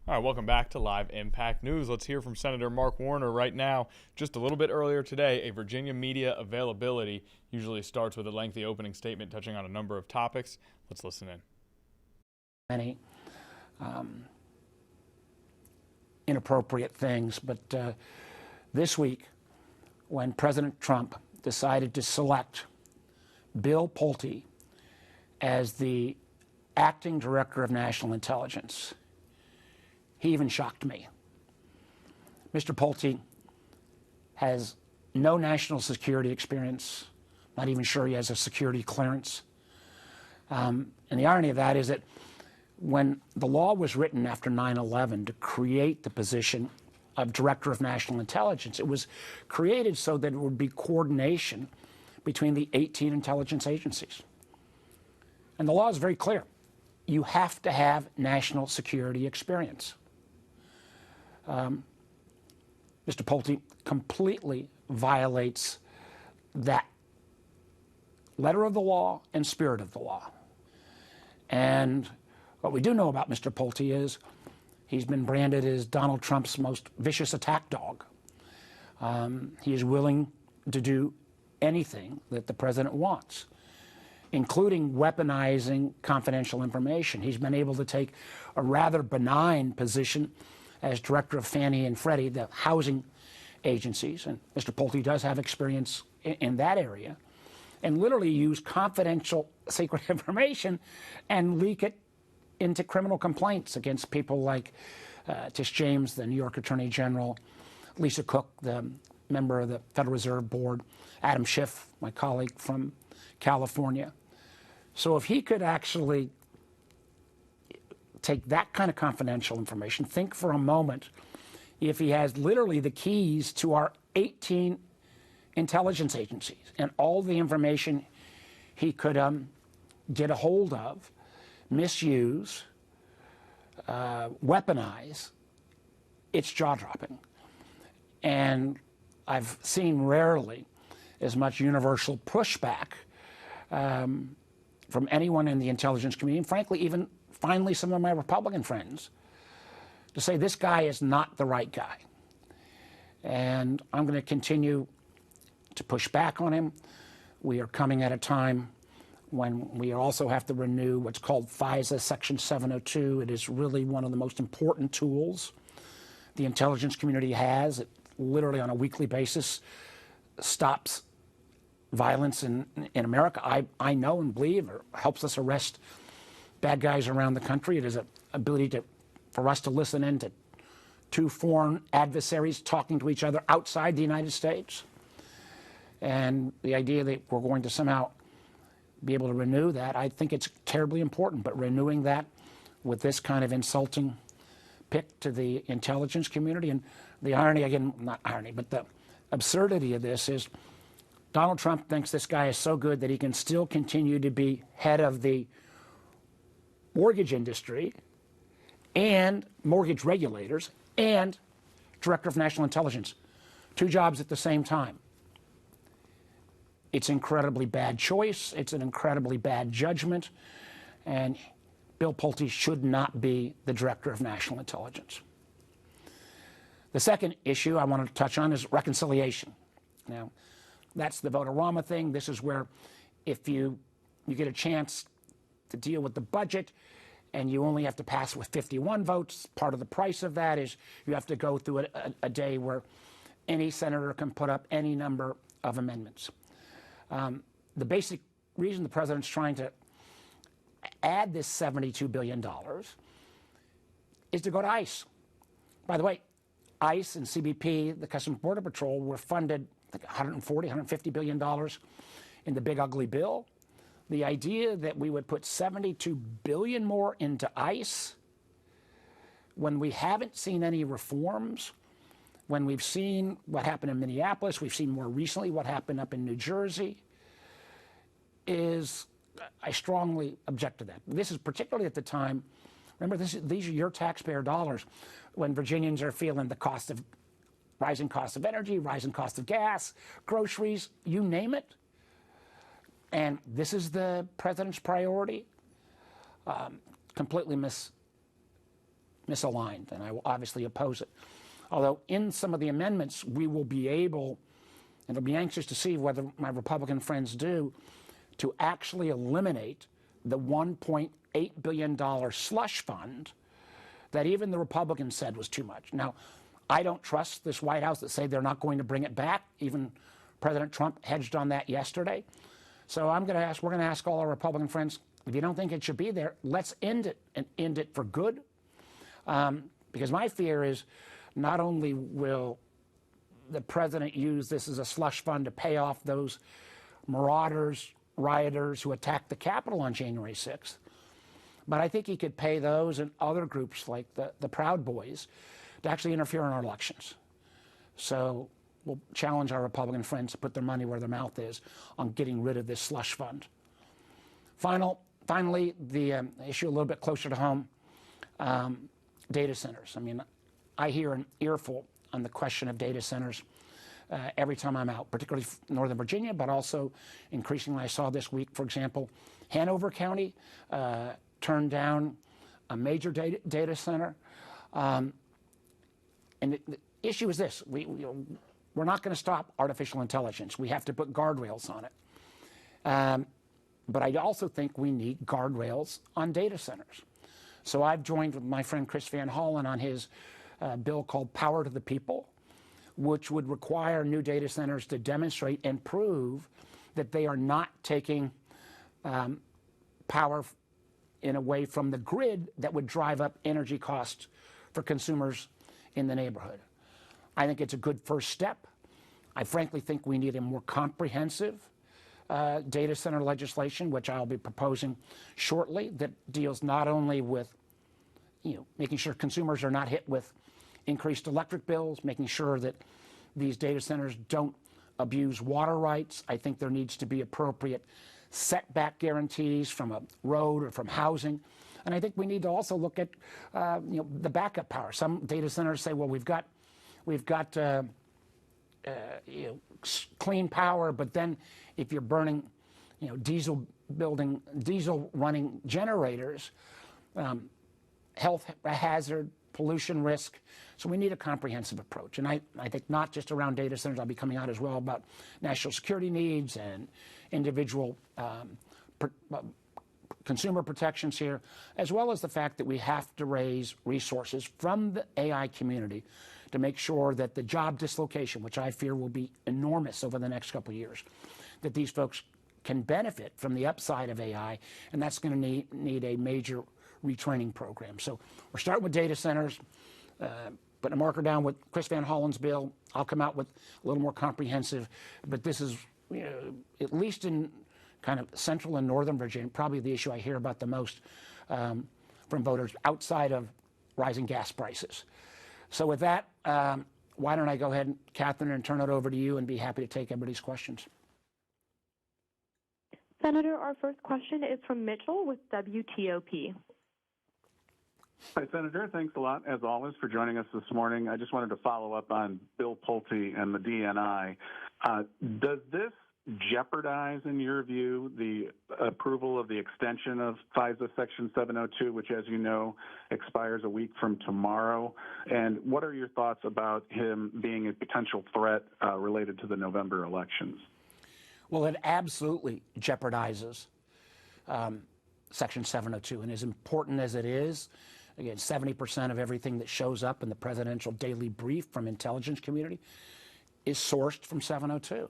All right, welcome back to Live Impact News. Let's hear from Senator Mark Warner right now. Just a little bit earlier today, a Virginia media availability usually starts with a lengthy opening statement touching on a number of topics. Let's listen in. Many inappropriate things, but this week, when President Trump decided to select Bill Pulte as the acting director of national intelligence, he even shocked me. Mr. Pulte has no national security experience, not even sure he has a security clearance. And the irony of that is that when the law was written after 9/11 to create the position of Director of National Intelligence, it was created so that it would be coordination between the 18 intelligence agencies. And the law is very clear. you have to have national security experience. Mr. Pulte completely violates that letter of the law and spirit of the law. And what we do know about Mr. Pulte is he's been branded as Donald Trump's most vicious attack dog. He is willing to do anything that the president wants, including weaponizing confidential information. He's been able to take a rather benign position as director of Fannie and Freddie, the housing agencies, and Mr. Pulte does have experience in that area, and literally use confidential secret information and leak it into criminal complaints against people like Tish James, the New York Attorney General, Lisa Cook, the member of the Federal Reserve Board, Adam Schiff, my colleague from California. So if he could actually take that kind of confidential information, think for a moment if he has literally the keys to our 18 intelligence agencies and all the information he could get a hold of, misuse, weaponize, it's jaw-dropping. And I've seen rarely as much universal pushback from anyone in the intelligence community, and frankly, even finally some of my Republican friends, to say this guy is not the right guy. And I'm going to continue to push back on him. We are coming at a time when we also have to renew what's called FISA Section 702. It is really one of the most important tools the intelligence community has. It literally on a weekly basis stops violence in America. I know and believe, or helps us arrest bad guys around the country. It is an ability for us to listen in to two foreign adversaries talking to each other outside the United States. And the idea that we're going to somehow be able to renew that, I think it's terribly important. But renewing that with this kind of insulting pick to the intelligence community, and the irony, again, not irony, but the absurdity of this is Donald Trump thinks this guy is so good that he can still continue to be head of the mortgage industry and mortgage regulators and director of national intelligence. Two jobs at the same time. It's an incredibly bad choice. It's an incredibly bad judgment. And Bill Pulte should not be the director of national intelligence. The second issue I wanted to touch on is reconciliation. Now, that's the Vote-A-Rama thing. This is where if you get a chance to deal with the budget and you only have to pass with 51 votes, part of the price of that is you have to go through a day where any senator can put up any number of amendments. The basic reason the president's trying to add this $72 billion is to go to ICE. By the way, ICE and CBP, the Customs Border Patrol, were funded I think $140, $150 billion in the big ugly bill. The idea that we would put $72 billion more into ICE when we haven't seen any reforms, when we've seen what happened in Minneapolis, we've seen more recently what happened up in New Jersey, I strongly object to that. This is particularly at the time, remember, these are your taxpayer dollars, when Virginians are feeling the rising cost of energy, rising cost of gas, groceries, you name it. And this is the president's priority. Completely misaligned, and I will obviously oppose it. Although in some of the amendments, we will be able, and I'll be anxious to see whether my Republican friends do, to actually eliminate the $1.8 billion slush fund that even the Republicans said was too much. Now, I don't trust this White House that say they're not going to bring it back. Even President Trump hedged on that yesterday. So we're going to ask all our Republican friends, if you don't think it should be there, let's end it, and end it for good. Because my fear is not only will the president use this as a slush fund to pay off those marauders, rioters who attacked the Capitol on January 6th, but I think he could pay those and other groups like the Proud Boys to actually interfere in our elections. So we'll challenge our Republican friends to put their money where their mouth is on getting rid of this slush fund. Final Finally, the issue a little bit closer to home, data centers. I mean, I hear an earful on the question of data centers every time I'm out, particularly Northern Virginia, but also increasingly I saw this week, for example, Hanover County turned down a major data center. And the issue is this, we're not going to stop artificial intelligence. We have to put guardrails on it. But I also think we need guardrails on data centers. So I've joined with my friend Chris Van Hollen on his bill called Power to the People, which would require new data centers to demonstrate and prove that they are not taking power in a way from the grid that would drive up energy costs for consumers in the neighborhood. I think it's a good first step. I frankly think we need a more comprehensive data center legislation, which I'll be proposing shortly, that deals not only with making sure consumers are not hit with increased electric bills, making sure that these data centers don't abuse water rights. I think there needs to be appropriate setback guarantees from a road or from housing. And I think we need to also look at the backup power. Some data centers say, well, we've got clean power, but then if you're burning diesel running generators, health hazard, pollution risk. So we need a comprehensive approach. And I think not just around data centers, I'll be coming out as well about national security needs and individual consumer protections here, as well as the fact that we have to raise resources from the AI community to make sure that the job dislocation, which I fear will be enormous over the next couple of years, that these folks can benefit from the upside of AI, and that's going to need a major retraining program. So we're starting with data centers, putting a marker down with Chris Van Hollen's bill. I'll come out with a little more comprehensive, but this is, at least in kind of central and northern Virginia, probably the issue I hear about the most from voters outside of rising gas prices. So with that, why don't I go ahead, Catherine, and turn it over to you and be happy to take everybody's questions. Senator, our first question is from Mitchell with WTOP. Hi, Senator. Thanks a lot, as always, for joining us this morning. I just wanted to follow up on Bill Pulte and the DNI. Does this jeopardize, in your view, the approval of the extension of FISA Section 702, which, as you know, expires a week from tomorrow? And what are your thoughts about him being a potential threat related to the November elections? Well, it absolutely jeopardizes Section 702. And as important as it is, again, 70% of everything that shows up in the presidential daily brief from intelligence community is sourced from 702.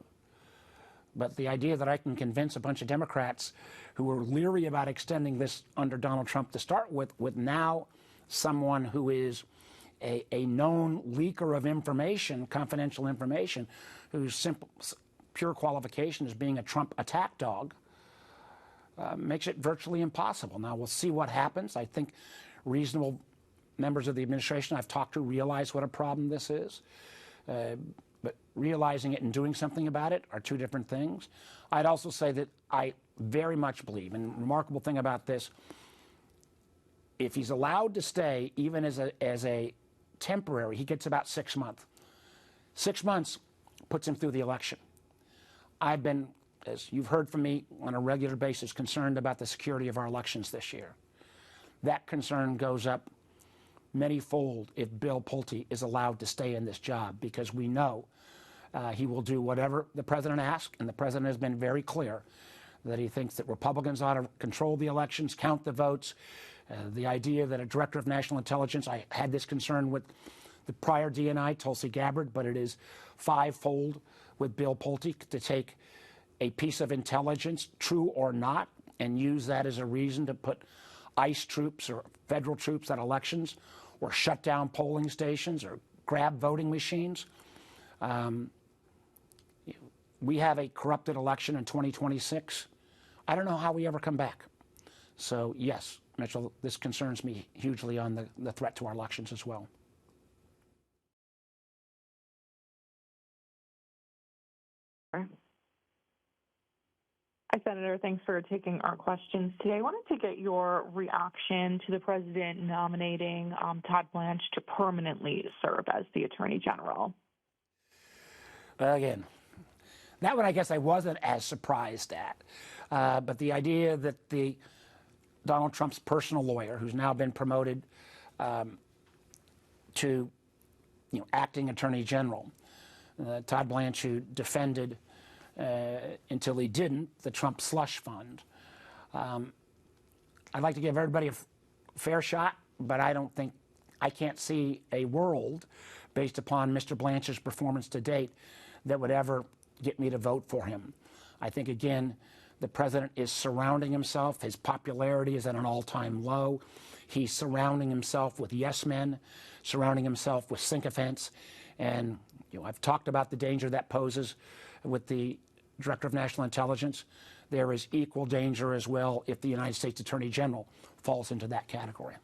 But the idea that I can convince a bunch of Democrats who were leery about extending this under Donald Trump to start with now someone who is a known leaker of information, confidential information, whose pure qualification is being a Trump attack dog, makes it virtually impossible. Now, we'll see what happens. I think reasonable members of the administration I've talked to realize what a problem this is. But realizing it and doing something about it are two different things. I'd also say that I very much believe, and the remarkable thing about this, if he's allowed to stay, even as a temporary, he gets about 6 months. 6 months puts him through the election. I've been, as you've heard from me on a regular basis, concerned about the security of our elections this year. That concern goes up many-fold if Bill Pulte is allowed to stay in this job, because we know he will do whatever the president asks, and the president has been very clear that he thinks that Republicans ought to control the elections, count the votes. The idea that a director of national intelligence, I had this concern with the prior DNI, Tulsi Gabbard, but it is fivefold with Bill Pulte to take a piece of intelligence, true or not, and use that as a reason to put ICE troops or federal troops at elections, or shut down polling stations, or grab voting machines. We have a corrupted election in 2026. I don't know how we ever come back. So yes, Mitchell, this concerns me hugely on the threat to our elections as well. I Senator. Thanks for taking our questions today. I wanted to get your reaction to the president nominating Todd Blanche to permanently serve as the Attorney General. Again, that one I guess I wasn't as surprised at. But the idea that Donald Trump's personal lawyer, who's now been promoted to acting Attorney General, Todd Blanche, who defended until he didn't, the Trump slush fund. I'd like to give everybody a fair shot, but I can't see a world based upon Mr. Blanche's performance to date that would ever get me to vote for him. I think, again, the president is surrounding himself. His popularity is at an all-time low. He's surrounding himself with yes men, surrounding himself with sycophants. And I've talked about the danger that poses with the Director of National Intelligence. There is equal danger as well if the United States Attorney General falls into that category.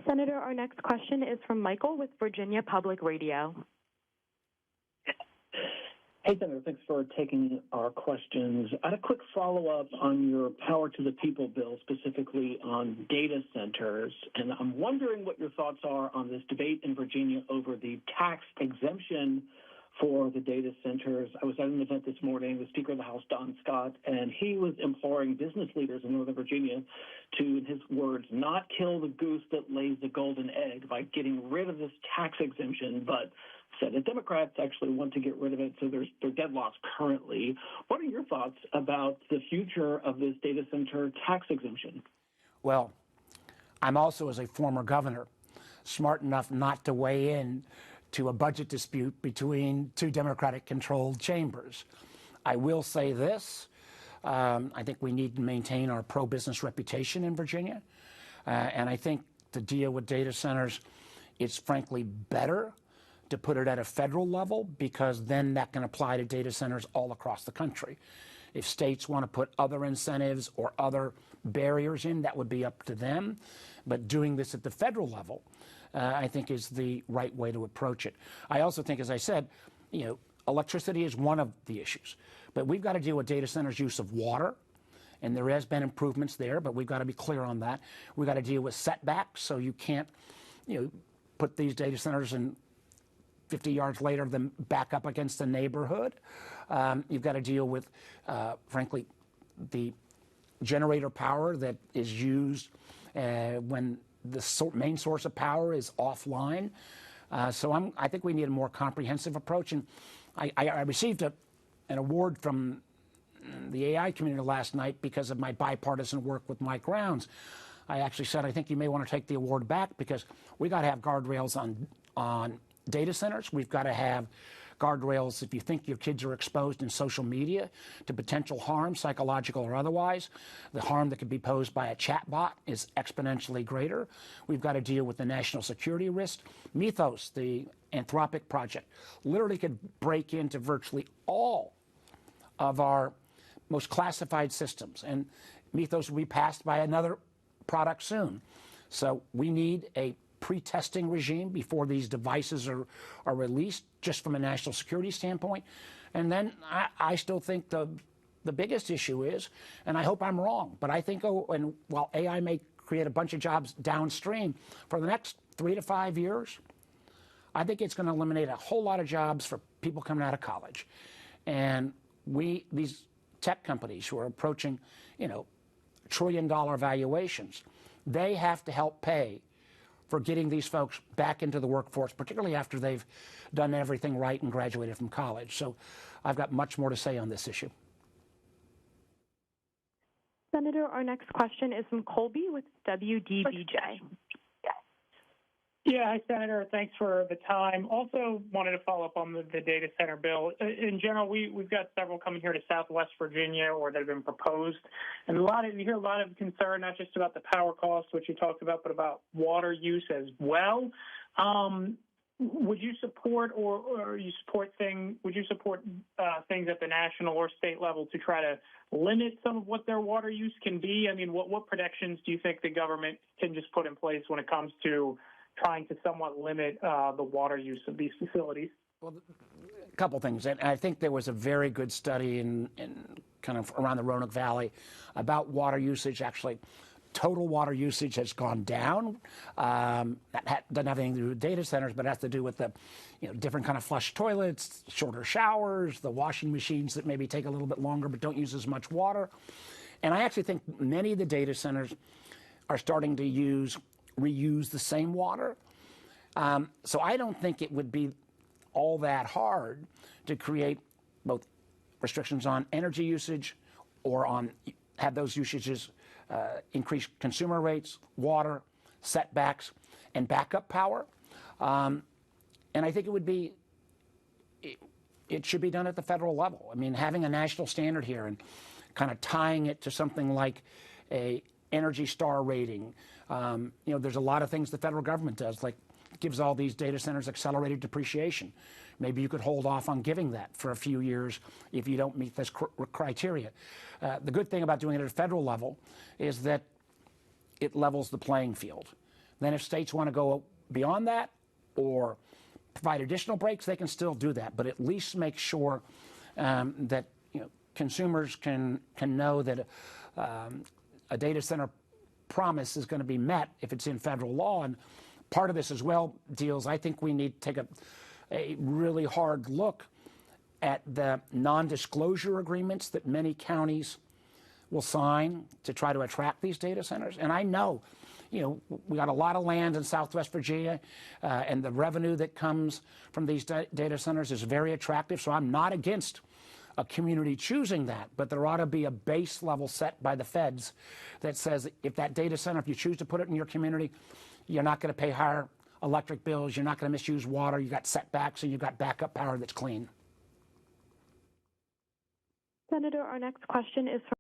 Senator, our next question is from Michael with Virginia Public Radio. Hey, Senator, thanks for taking our questions. I had a quick follow-up on your Power to the People bill, specifically on data centers. And I'm wondering what your thoughts are on this debate in Virginia over the tax exemption for the data centers. I was at an event this morning with Speaker of the House, Don Scott, and he was imploring business leaders in Northern Virginia to, in his words, not kill the goose that lays the golden egg by getting rid of this tax exemption, but Senate Democrats actually want to get rid of it, so they're deadlocked currently. What are your thoughts about the future of this data center tax exemption? Well, I'm also, as a former governor, smart enough not to weigh in to a budget dispute between two Democratic-controlled chambers. I will say this. I think we need to maintain our pro-business reputation in Virginia. And I think to deal with data centers, it's frankly better to put it at a federal level, because then that can apply to data centers all across the country. If states want to put other incentives or other barriers in, that would be up to them. But doing this at the federal level, I think, is the right way to approach it. I also think, as I said, electricity is one of the issues. But we've got to deal with data centers' use of water, and there has been improvements there, but we've got to be clear on that. We've got to deal with setbacks, so you can't put these data centers in 50 yards later, then back up against the neighborhood. You've got to deal with, frankly, the generator power that is used when the main source of power is offline. So I think we need a more comprehensive approach. And I received an award from the AI community last night because of my bipartisan work with Mike Rounds. I actually said, I think you may want to take the award back, because we got to have guardrails on data centers. We've got to have guardrails if you think your kids are exposed in social media to potential harm, psychological or otherwise. The harm that could be posed by a chatbot is exponentially greater. We've got to deal with the national security risk. Mythos, the Anthropic project, literally could break into virtually all of our most classified systems. And Mythos will be passed by another product soon. So we need a pre-testing regime before these devices are released, just from a national security standpoint. And then I still think the biggest issue is, and I hope I'm wrong, but I think while AI may create a bunch of jobs downstream, for the next 3 to 5 years, I think it's going to eliminate a whole lot of jobs for people coming out of college. And these tech companies who are approaching, $1 trillion valuations, they have to help pay for getting these folks back into the workforce, particularly after they've done everything right and graduated from college. So I've got much more to say on this issue. Senator, our next question is from Colby with WDBJ. Yeah, hi, Senator. Thanks for the time. Also wanted to follow up on the data center bill. In general, we've got several coming here to Southwest Virginia, or that have been proposed. And you hear a lot of concern, not just about the power costs, which you talked about, but about water use as well. Would you support would you support things at the national or state level to try to limit some of what their water use can be? I mean, what protections do you think the government can just put in place when it comes to trying to somewhat limit the water use of these facilities? Well, couple things. And I think there was a very good study in kind of around the Roanoke Valley about water usage. Actually, total water usage has gone down. Doesn't have anything to do with data centers, but has to do with the different kind of flush toilets, shorter showers, the washing machines that maybe take a little bit longer but don't use as much water. And I actually think many of the data centers are starting to reuse the same water. So I don't think it would be all that hard to create both restrictions on energy usage or on have those usages increase consumer rates, water, setbacks, and backup power. And I think it should be done at the federal level. I mean, having a national standard here and kind of tying it to something like a Energy Star rating. There's a lot of things the federal government does, like gives all these data centers accelerated depreciation. Maybe you could hold off on giving that for a few years if you don't meet this criteria. The good thing about doing it at a federal level is that it levels the playing field. Then if states want to go beyond that or provide additional breaks, they can still do that, but at least make sure that consumers can know that a data center promise is going to be met if it's in federal law. And part of this as well I think we need to take a really hard look at the non-disclosure agreements that many counties will sign to try to attract these data centers. And I know, we got a lot of land in Southwest Virginia, and the revenue that comes from these data centers is very attractive. So I'm not against a community choosing that, but there ought to be a base level set by the feds that says if that data center, if you choose to put it in your community, you're not going to pay higher electric bills, you're not going to misuse water, you got setbacks, and you've got backup power that's clean. Senator, our next question is from.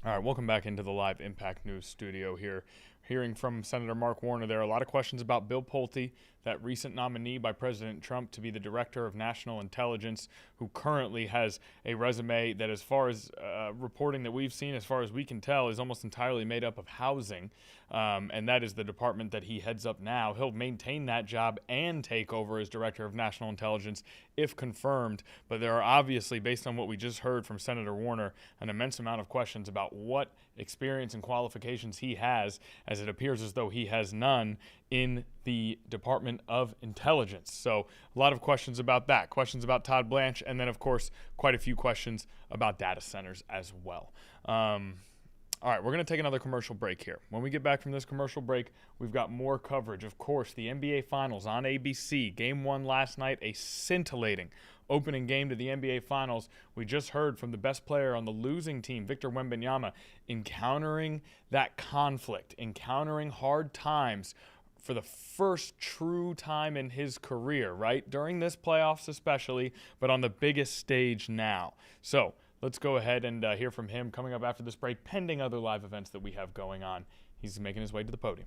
All right, welcome back into the live Impact News studio here. Hearing from Senator Mark Warner, there are a lot of questions about Bill Pulte, that recent nominee by President Trump to be the Director of National Intelligence, who currently has a resume that, as far as reporting that we've seen, as far as we can tell, is almost entirely made up of housing. And that is the department that he heads up now. He'll maintain that job and take over as Director of National Intelligence if confirmed. But there are obviously, based on what we just heard from Senator Warner, an immense amount of questions about what experience and qualifications he has, as it appears as though he has none in the Department of Intelligence. So a lot of questions about that, questions about Todd Blanche, and then, of course, quite a few questions about data centers as well. All right, we're going to take another commercial break here. When we get back from this commercial break, we've got more coverage. Of course, the NBA Finals on ABC. Game 1 last night, a scintillating opening game to the NBA Finals. We just heard from the best player on the losing team, Victor Wembanyama, encountering that conflict, encountering hard times for the first true time in his career, right? During this playoffs especially, but on the biggest stage now. So let's go ahead and hear from him coming up after this break, pending other live events that we have going on. He's making his way to the podium.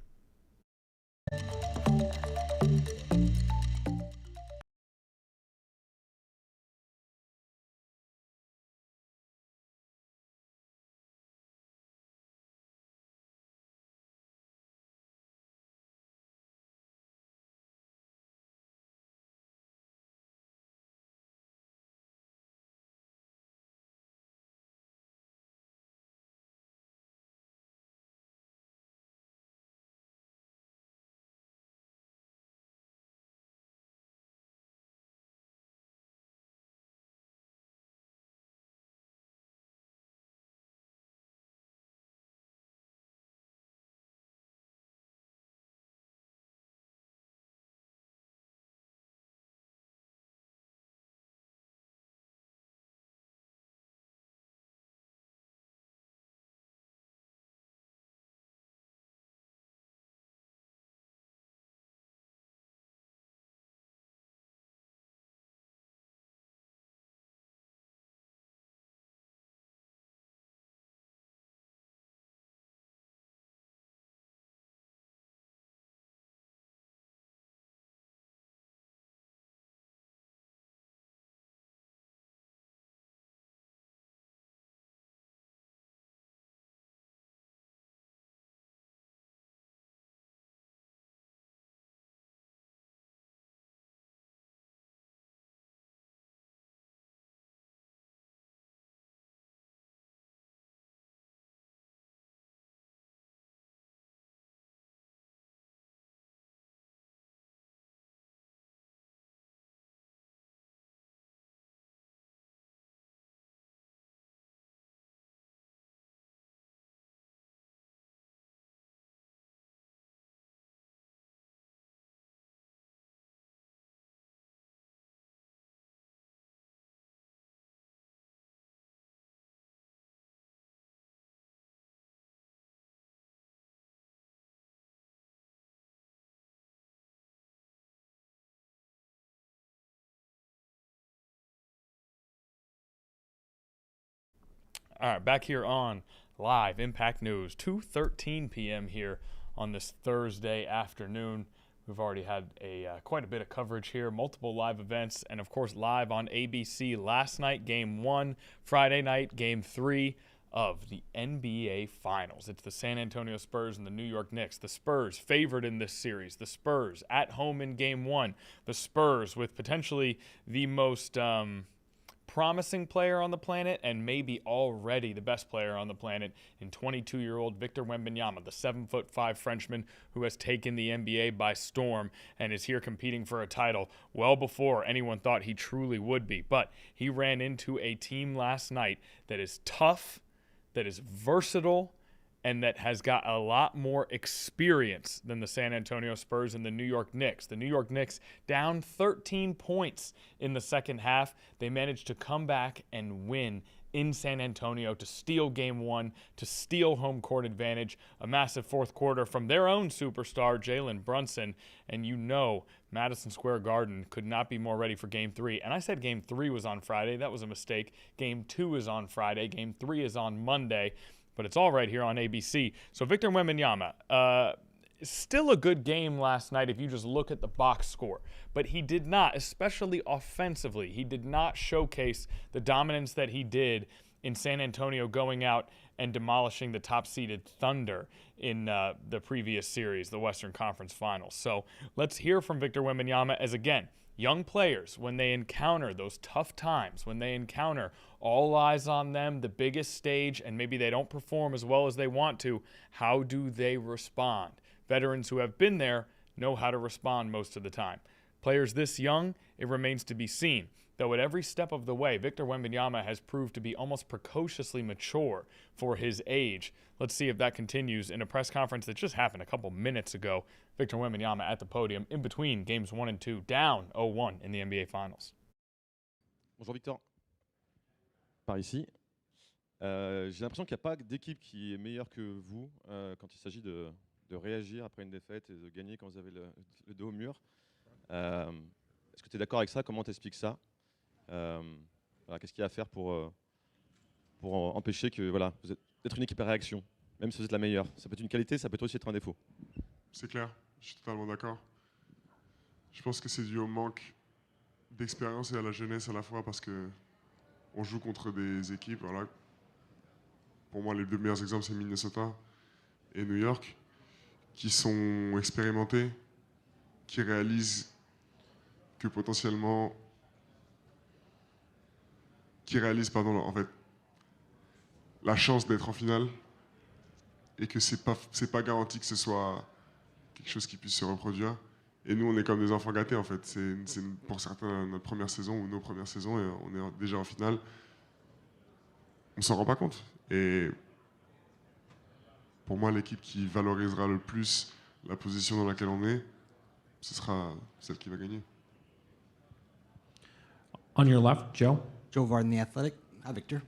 All right, back here on Live Impact News, 2:13 p.m. here on this Thursday afternoon. We've already had quite a bit of coverage here, multiple live events, and of course live on ABC last night, Game 1, Friday night, Game 3 of the NBA Finals. It's the San Antonio Spurs and the New York Knicks. The Spurs favored in this series. The Spurs at home in Game 1. The Spurs with potentially the most promising player on the planet and maybe already the best player on the planet in 22-year-old Victor Wembanyama, the 7'5" Frenchman who has taken the NBA by storm and is here competing for a title well before anyone thought he truly would be. But he ran into a team last night that is tough, that is versatile, and that has got a lot more experience than the San Antonio Spurs and the New York Knicks. The New York Knicks down 13 points in the second half. They managed to come back and win in San Antonio to steal Game 1, to steal home court advantage, a massive fourth quarter from their own superstar, Jalen Brunson. And you know Madison Square Garden could not be more ready for Game 3. And I said Game 3 was on Friday. That was a mistake. Game 2 is on Friday. Game 3 is on Monday. But it's all right here on ABC. So Victor Wembanyama, still a good game last night if you just look at the box score. But he did not, especially offensively, he did not showcase the dominance that he did in San Antonio going out and demolishing the top-seeded Thunder in the previous series, the Western Conference Finals. So let's hear from Victor Wembanyama as, again, young players, when they encounter those tough times, when they encounter all eyes on them, the biggest stage, and maybe they don't perform as well as they want to, how do they respond? Veterans who have been there know how to respond most of the time. Players this young, it remains to be seen. Though at every step of the way, Victor Wembanyama has proved to be almost precociously mature for his age. Let's see if that continues in a press conference that just happened a couple minutes ago. Victor Wembanyama at the podium in between games 1 and 2, down 0-1 in the NBA Finals. Bonjour Victor. Par ici. J'ai l'impression qu'il n'y a pas d'équipe qui est meilleure que vous quand il s'agit de réagir après une défaite et de gagner quand vous avez le dos au mur. Est-ce que tu es d'accord avec ça? Comment tu expliques ça? Voilà, qu'est-ce qu'il y a à faire pour empêcher que voilà, vous êtes d'être une équipe à réaction, même si vous êtes la meilleure? Ça peut être une qualité, ça peut aussi être un défaut. C'est clair, je suis totalement d'accord. Je pense que c'est dû au manque d'expérience et à la jeunesse à la fois parce que on joue contre des équipes. Voilà. Pour moi, les deux meilleurs exemples, c'est Minnesota et New York, qui sont expérimentés, qui réalisent que potentiellement, en fait, la chance d'être en finale et que c'est pas garanti que ce soit quelque chose qui puisse se reproduire. Et nous, on est comme des enfants gâtés, en fait. C'est pour certains notre première saison ou nos premières saisons et on est déjà en finale. On s'en rend pas compte. Et pour moi, l'équipe qui valorisera le plus la position dans laquelle on est, ce sera celle qui va gagner. On your left, Joe. Joe Varden, The Athletic. Hi, Victor.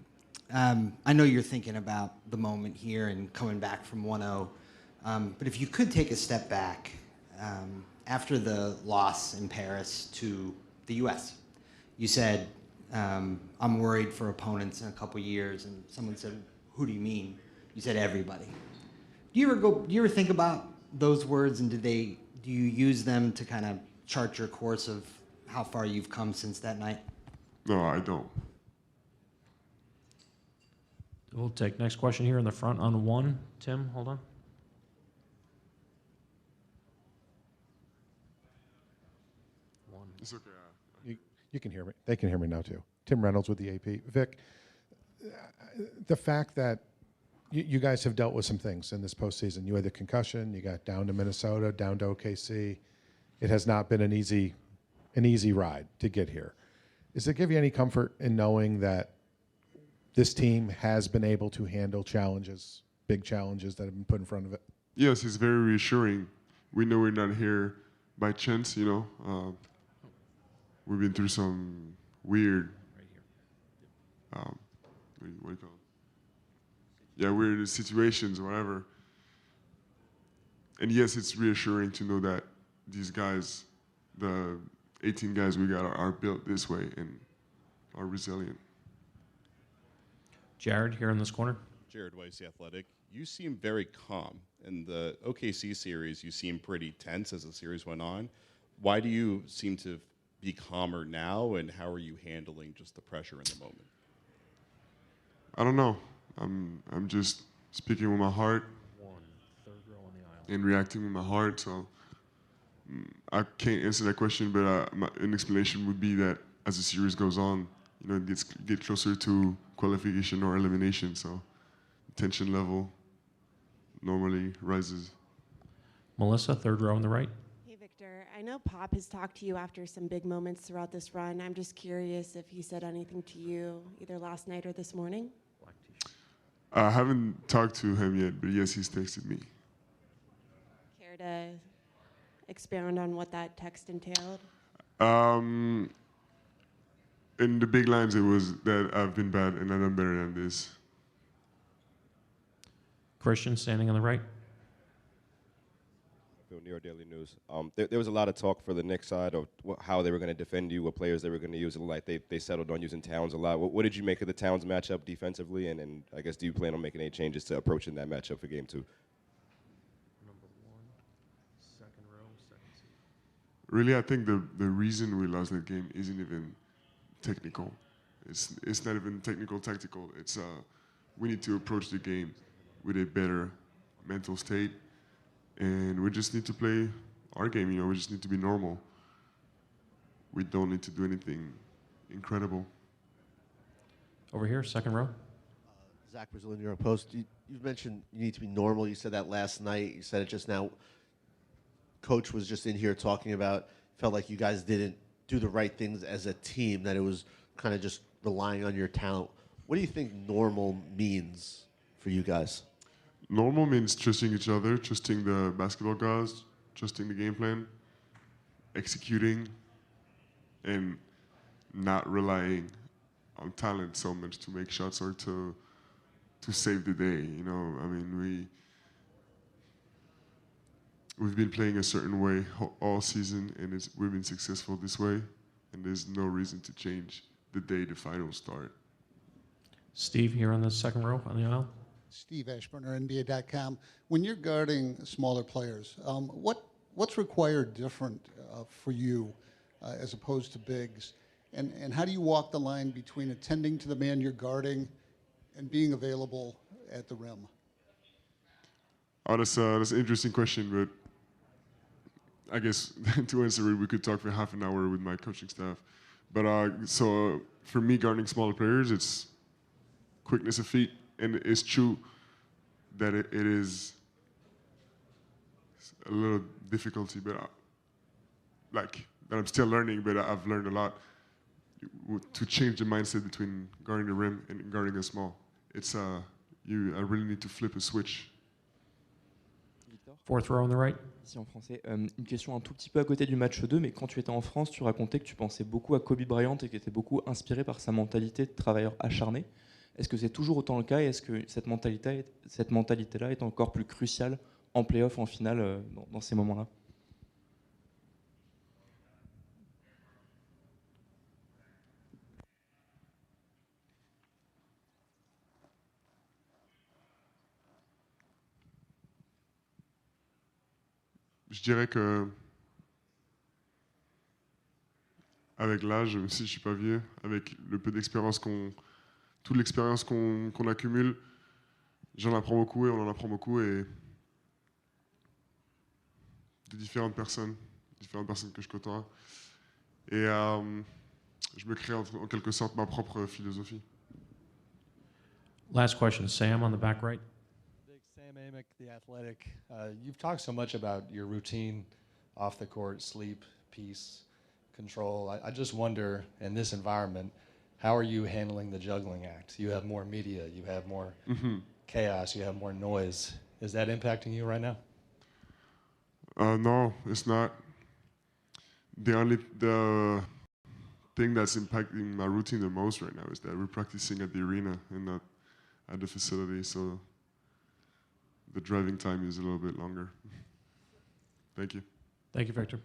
I know you're thinking about the moment here and coming back from 1-0, but if you could take a step back after the loss in Paris to the U.S., you said, I'm worried for opponents in a couple years, and someone said, who do you mean? You said everybody. Do you ever think about those words, and do you use them to kind of chart your course of how far you've come since that night? No, I don't. We'll take next question here in the front on 1. Tim, hold on. It's okay. You can hear me. They can hear me now too. Tim Reynolds with the AP. Vic, the fact that you guys have dealt with some things in this postseason. You had the concussion. You got down to Minnesota, down to OKC. It has not been an easy ride to get here. Does it give you any comfort in knowing that this team has been able to handle challenges, big challenges that have been put in front of it? Yes, it's very reassuring. We know we're not here by chance, you know. We've been through some weird, what do you call it? Yeah, weird situations or whatever. And yes, it's reassuring to know that these guys, the 18 guys we got, are built this way and are resilient. Jared, here in this corner. Jared Weiss, The Athletic. You seem very calm. In the OKC series, you seemed pretty tense as the series went on. Why do you seem to be calmer now, and how are you handling just the pressure in the moment? I don't know. I'm just speaking with my heart and reacting with my heart. So I can't answer that question, but an explanation would be that as the series goes on, it get closer to qualification or elimination. So tension level normally rises. Melissa, third row on the right. Hey, Victor. I know Pop has talked to you after some big moments throughout this run. I'm just curious if he said anything to you either last night or this morning. I haven't talked to him yet, but yes, he's texted me. Care to expound on what that text entailed? In the big lines, it was that I've been bad and I've done better than this. Christian, standing on the right. New York Daily News. There was a lot of talk for the Knicks side of how they were going to defend you, what players they were going to use. Like they settled on using Towns a lot. What did you make of the Towns matchup defensively? And I guess do you plan on making any changes to approaching that matchup for Game 2? Number 1, second row, second seat. Really, I think the reason we lost that game isn't even technical. It's not even technical, tactical. It's we need to approach the game with a better mental state. And we just need to play our game, we just need to be normal. We don't need to do anything incredible. Over here, second row. Zach Brazil, New York Post. You've mentioned you need to be normal. You said that last night. You said it just now. Coach was just in here talking about, felt like you guys didn't do the right things as a team, that it was kind of just relying on your talent. What do you think normal means for you guys? Normal means trusting each other, trusting the basketball guys, trusting the game plan, executing, and not relying on talent so much to make shots or to save the day. I mean, we've been playing a certain way all season, and we've been successful this way, and there's no reason to change the day the finals start. Steve, here on the second row on the aisle. Steve Ashburner, NBA.com. When you're guarding smaller players, what's required different for you as opposed to bigs? And how do you walk the line between attending to the man you're guarding and being available at the rim? Oh, that's an interesting question, but I guess to answer it, we could talk for half an hour with my coaching staff. But so for me, guarding smaller players, it's quickness of feet. And it's true that it is a little difficulty, but that I'm still learning, but I've learned a lot to change the mindset between guarding the rim and guarding a small. I really need to flip a switch. Fourth row on the right. Ici en français. Une question un tout petit peu à côté du match 2, mais quand tu étais en France, tu racontais que tu pensais beaucoup à Kobe Bryant et que tu étais beaucoup inspiré par sa mentalité de travailleur acharné. Est-ce que c'est toujours autant le cas et est-ce que cette mentalité-là est encore plus cruciale en play-off, en finale, dans ces moments-là? Je dirais que avec l'âge, même si je suis pas vieux, avec le peu d'expérience toute l'expérience qu'on accumule, j'en apprends beaucoup et on en apprend beaucoup et de différentes personnes que je côtoie. Et je me crée en quelque sorte ma propre philosophie. Last question, Sam on the back right. Sam Amick, The Athletic. You've talked so much about your routine off the court, sleep, peace, control. I just wonder, in this environment, how are you handling the juggling act? You have more media, you have more chaos, you have more noise. Is that impacting you right now? No, it's not. The thing that's impacting my routine the most right now is that we're practicing at the arena and not at the facility, so the driving time is a little bit longer. Thank you. Thank you, Victor.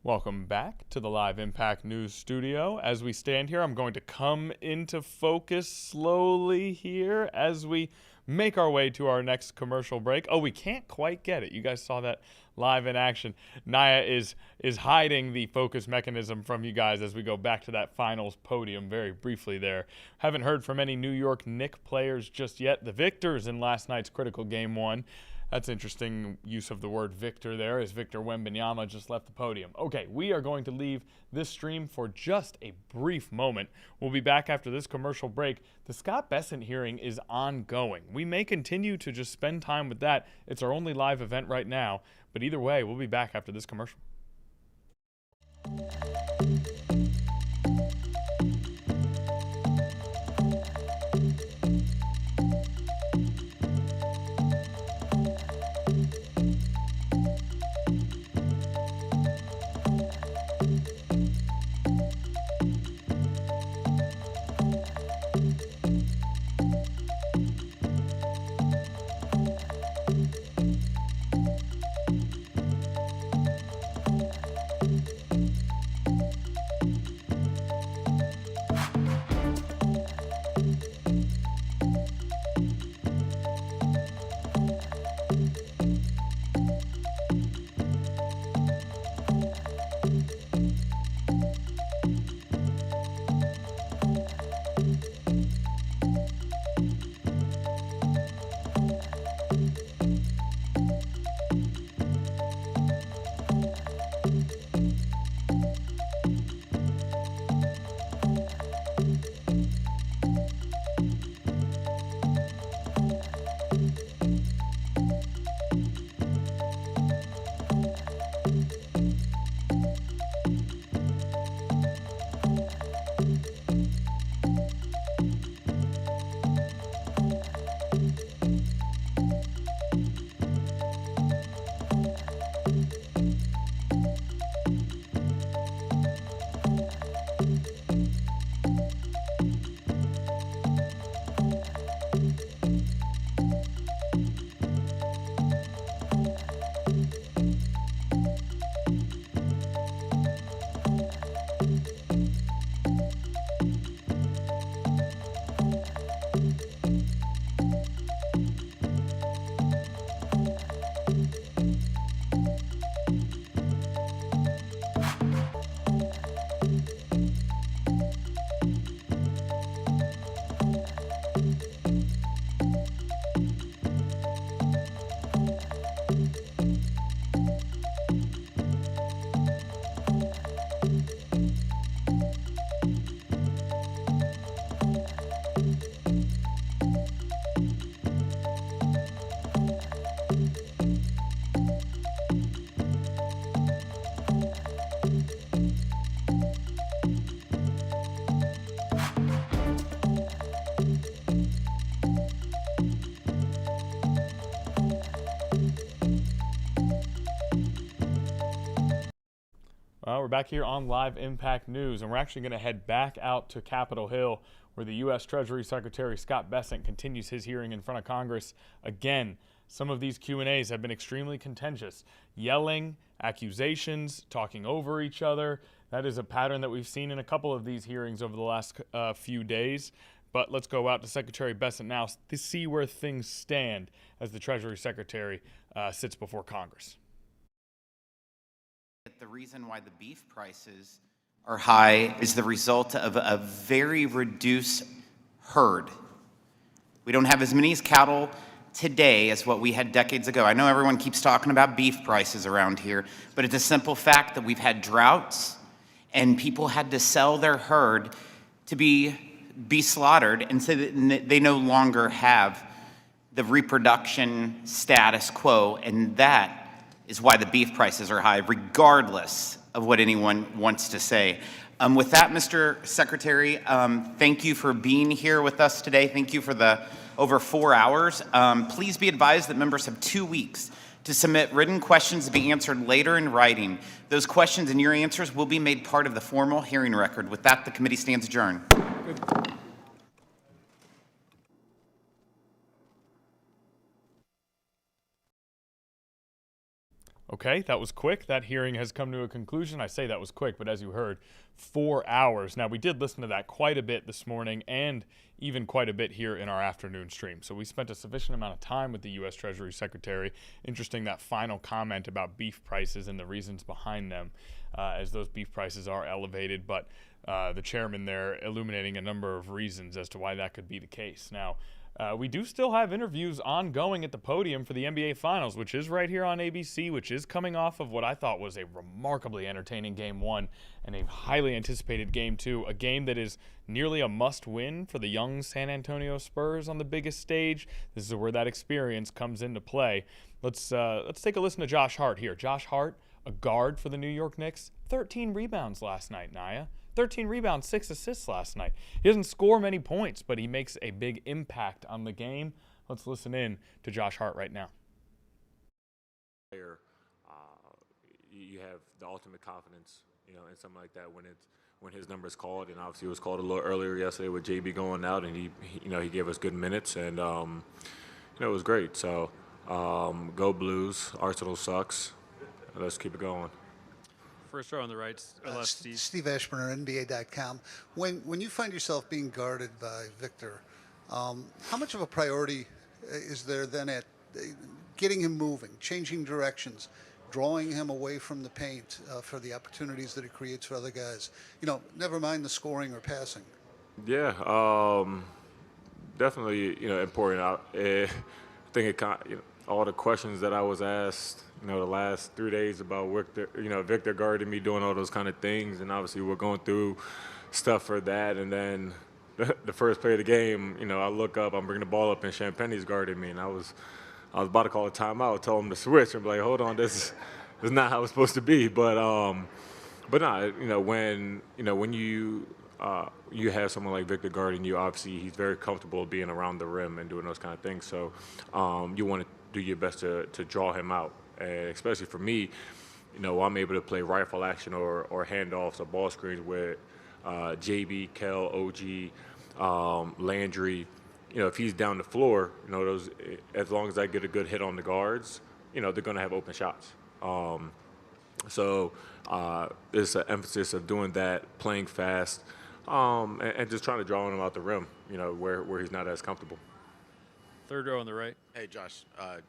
Welcome back to the Live Impact News Studio. As we stand here, I'm going to come into focus slowly here as we make our way to our next commercial break. Oh, we can't quite get it. You guys saw that live in action. Naya is hiding the focus mechanism from you guys as we go back to that finals podium very briefly there. Haven't heard from any New York Knicks players just yet. The victors in last night's critical game one. That's interesting use of the word victor there, as Victor Wembanyama just left the podium. Okay, we are going to leave this stream for just a brief moment. We'll be back after this commercial break. The Scott Bessent hearing is ongoing. We may continue to just spend time with that. It's our only live event right now. But either way, we'll be back after this commercial. We're back here on Live Impact News, and we're actually going to head back out to Capitol Hill, where the U.S. Treasury Secretary Scott Bessent continues his hearing in front of Congress. Again, some of these Q&As have been extremely contentious. Yelling, accusations, talking over each other. That is a pattern that we've seen in a couple of these hearings over the last few days. But let's go out to Secretary Bessent now to see where things stand as the Treasury Secretary sits before Congress. The reason why the beef prices are high is the result of a very reduced herd. We don't have as many cattle today as what we had decades ago. I know everyone keeps talking about beef prices around here, but it's a simple fact that we've had droughts and people had to sell their herd to be slaughtered, and so that they no longer have the reproduction status quo, and that is why the beef prices are high, regardless of what anyone wants to say. With that, Mr. Secretary, thank you for being here with us today. Thank you for the over 4 hours. Please be advised that members have 2 weeks to submit written questions to be answered later in writing. Those questions and your answers will be made part of the formal hearing record. With that, the committee stands adjourned. Good. Okay, that was quick. That hearing has come to a conclusion. I say that was quick, but as you heard, 4 hours. Now, we did listen to that quite a bit this morning and even quite a bit here in our afternoon stream. So we spent a sufficient amount of time with the U.S. Treasury Secretary. Interesting, that final comment about beef prices and the reasons behind them, as those beef prices are elevated. But the chairman there illuminating a number of reasons as to why that could be the case. Now, we do still have interviews ongoing at the podium for the NBA Finals, which is right here on ABC, which is coming off of what I thought was a remarkably entertaining Game 1 and a highly anticipated Game 2, a game that is nearly a must-win for the young San Antonio Spurs on the biggest stage. This is where that experience comes into play. Let's take a listen to Josh Hart here. Josh Hart, a guard for the New York Knicks, 13 rebounds last night, Naya. 13 rebounds, 6 assists last night. He doesn't score many points, but he makes a big impact on the game. Let's listen in to Josh Hart right now. You have the ultimate confidence, in something like that when his number is called, and obviously it was called a little earlier yesterday with JB going out, and he gave us good minutes, and it was great. So go Blues. Arsenal sucks. Let's keep it going. First row on the right, left, Steve. Steve Ashburner, NBA.com. When you find yourself being guarded by Victor, how much of a priority is there then at getting him moving, changing directions, drawing him away from the paint for the opportunities that it creates for other guys? Never mind the scoring or passing. Yeah, definitely. Important. I think all the questions that I was asked, the last 3 days about Victor guarding me, doing all those kind of things, and obviously we're going through stuff for that. And then the first play of the game, I look up, I'm bringing the ball up, and Champagne's guarding me, and I was about to call a timeout, tell him to switch, and be like, hold on, this is not how it's supposed to be. But no, when you have someone like Victor guarding you, obviously he's very comfortable being around the rim and doing those kind of things. So you want to do your best to draw him out. And especially for me, I'm able to play rifle action or handoffs or ball screens with JB, Kel, OG, Landry. If he's down the floor, those, as long as I get a good hit on the guards, they're going to have open shots. So it's an emphasis of doing that, playing fast, and just trying to draw him out the rim, where he's not as comfortable. Third row on the right. Hey, Josh.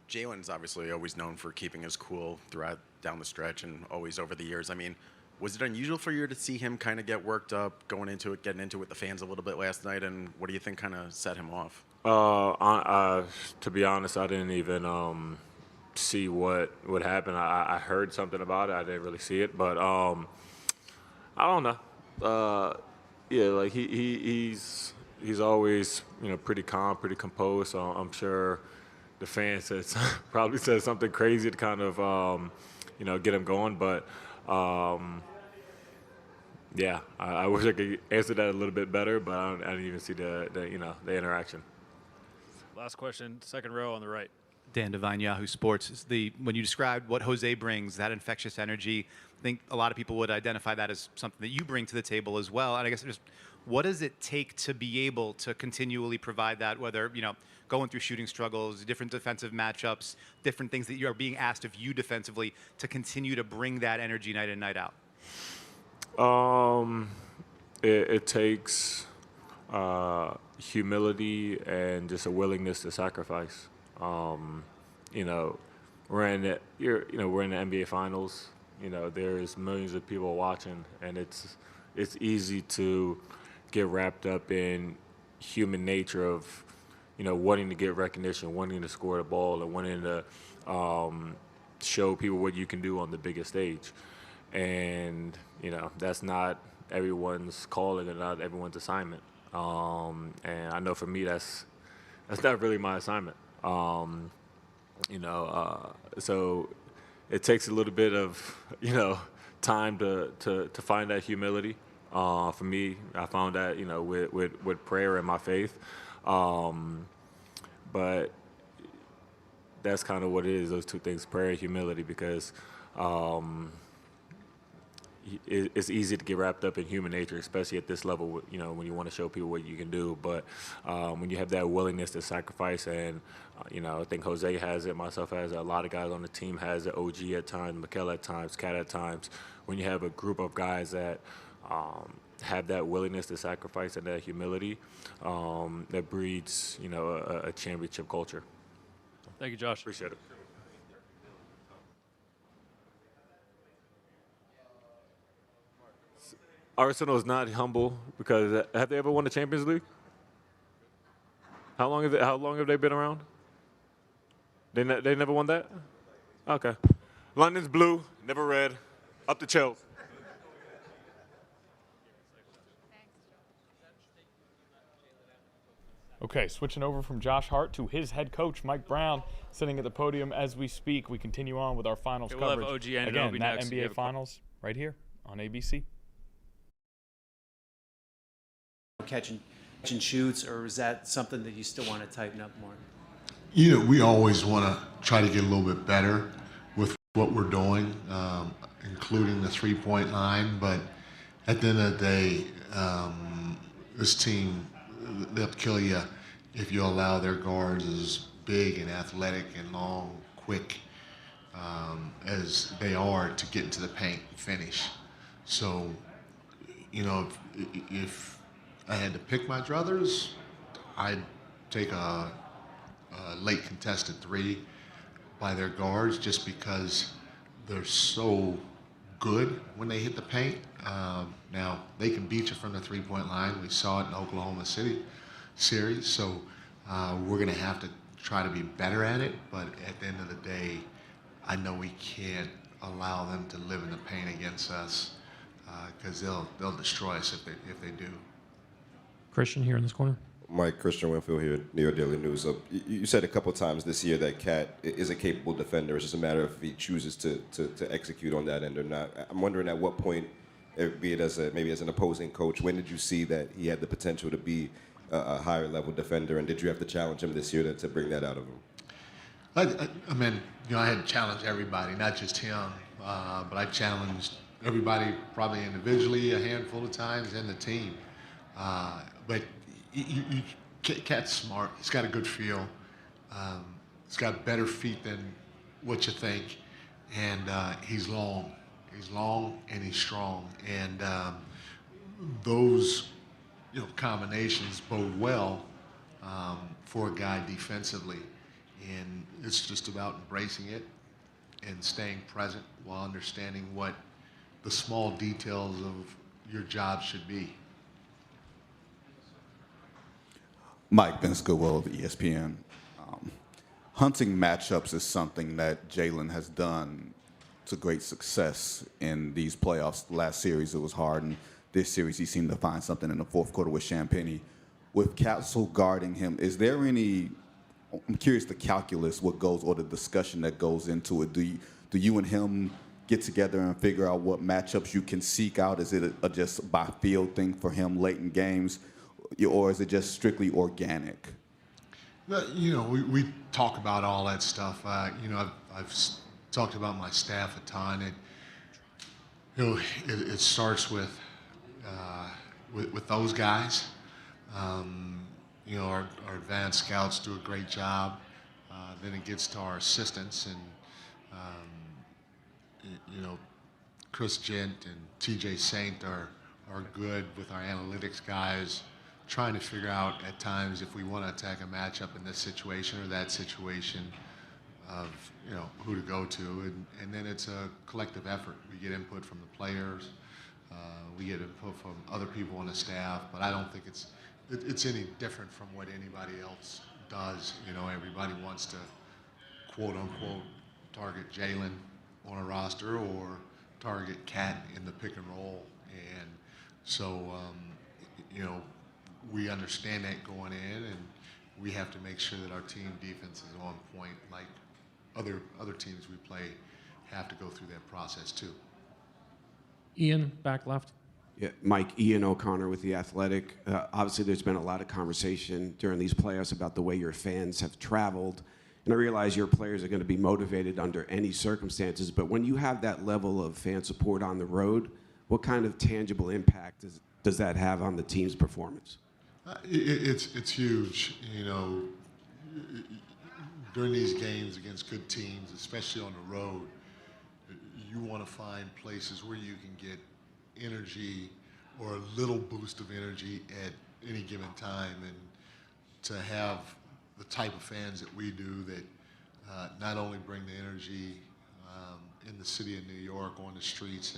Jalen's obviously always known for keeping his cool throughout down the stretch and always over the years. I mean, was it unusual for you to see him kind of get worked up, getting into it with the fans a little bit last night? And what do you think kind of set him off? To be honest, I didn't even see what happened. I heard something about it. I didn't really see it, but I don't know. Yeah, like he's always, pretty calm, pretty composed. So I'm sure the fans probably said something crazy to kind of, get him going. But yeah, I wish I could answer that a little bit better, but I didn't even see the interaction. Last question, second row on the right. Dan Devine, Yahoo Sports. When you described what Jose brings, that infectious energy, I think a lot of people would identify that as something that you bring to the table as well. And I guess just what does it take to be able to continually provide that, whether, going through shooting struggles, different defensive matchups, different things that you are being asked of you defensively to continue to bring that energy night in, night out? It takes humility and just a willingness to sacrifice. We're in the NBA Finals. There's millions of people watching, and it's easy to get wrapped up in human nature of wanting to get recognition, wanting to score the ball, and wanting to show people what you can do on the biggest stage. And that's not everyone's calling and not everyone's assignment. And I know for me that's not really my assignment. So it takes a little bit of time to find that humility. For me, I found that with prayer and my faith. But that's kind of what it is, those two things, prayer and humility, because it's easy to get wrapped up in human nature, especially at this level, you know, when you want to show people what you can do. But when you have that willingness to sacrifice, and, you know, I think Jose has it, myself has it, a lot of guys on the team has it, OG at times, Mikel at times, Cat at times. When you have a group of guys that have that willingness to sacrifice and that humility, that breeds, you know, a championship culture. Thank you, Josh. Appreciate it. Arsenal is not humble because have they ever won the Champions League? How long have they been around? They never won that? Okay. London's blue, never red. Up the Chelsea. Okay, switching over from Josh Hart to his head coach, Mike Brown, sitting at the podium as we speak. We continue on with our finals Okay, we'll have coverage. OG and Again, Anunoby that next. You NBA have a Finals right here on ABC. Catch and shoots, or is that something that you still want to tighten up more? You know, we always want to try to get a little bit better with what we're doing, including the three-point line. But at the end of the day, this team, they'll kill you if you allow their guards as big and athletic and long, quick as they are to get into the paint and finish. So, you know, if I had to pick my druthers, I'd take a late contested three by their guards just because they're so good when they hit the paint. Now, they can beat you from the three-point line. We saw it in the Oklahoma City series, so we're going to have to try to be better at it, but at the end of the day, I know we can't allow them to live in the paint against us because they'll destroy us if they do. Christian here in this corner. Mike, Christian Winfield here, New York Daily News. You said a couple times this year that Cat is a capable defender. It's just a matter of if he chooses to execute on that end or not. I'm wondering at what point, be it maybe as an opposing coach, when did you see that he had the potential to be a higher level defender, and did you have to challenge him this year to bring that out of him? I mean, you know, I had to challenge everybody, not just him, but I challenged everybody probably individually a handful of times and the team. But Cat's smart. He's got a good feel. He's got better feet than what you think, and he's long. He's long and he's strong, and those combinations bode well for a guy defensively. And it's just about embracing it and staying present while understanding what the small details of your job should be. Mike, Vince Goodwill of ESPN. Hunting matchups is something that Jalen has done to great success in these playoffs. Last series it was hard, and this series he seemed to find something in the fourth quarter with Champagnie. With Castle guarding him, is there any, I'm curious the calculus, what goes, or the discussion that goes into it. Do you and him get together and figure out what matchups you can seek out? Is it a just by field thing for him late in games? Or is it just strictly organic? You know, we talk about all that stuff. You know, I've talked about my staff a ton. It starts with those guys. You know, our advanced scouts do a great job. Then it gets to our assistants, and you know, Chris Gent and TJ Saint are good with our analytics guys, trying to figure out at times if we want to attack a matchup in this situation or that situation of, you know, who to go to. And then it's a collective effort. We get input from the players. We get input from other people on the staff. But I don't think it's any different from what anybody else does. You know, everybody wants to, quote unquote, target Jalen on a roster or target Cat in the pick and roll. And so, you know, we understand that going in, and we have to make sure that our team defense is on point, like other teams we play have to go through that process too. Ian, back left. Yeah, Mike, Ian O'Connor with The Athletic. Obviously, there's been a lot of conversation during these playoffs about the way your fans have traveled. And I realize your players are going to be motivated under any circumstances, but when you have that level of fan support on the road, what kind of tangible impact does that have on the team's performance? It's huge. You know, during these games against good teams, especially on the road, you want to find places where you can get energy or a little boost of energy at any given time. And to have the type of fans that we do that not only bring the energy in the city of New York on the streets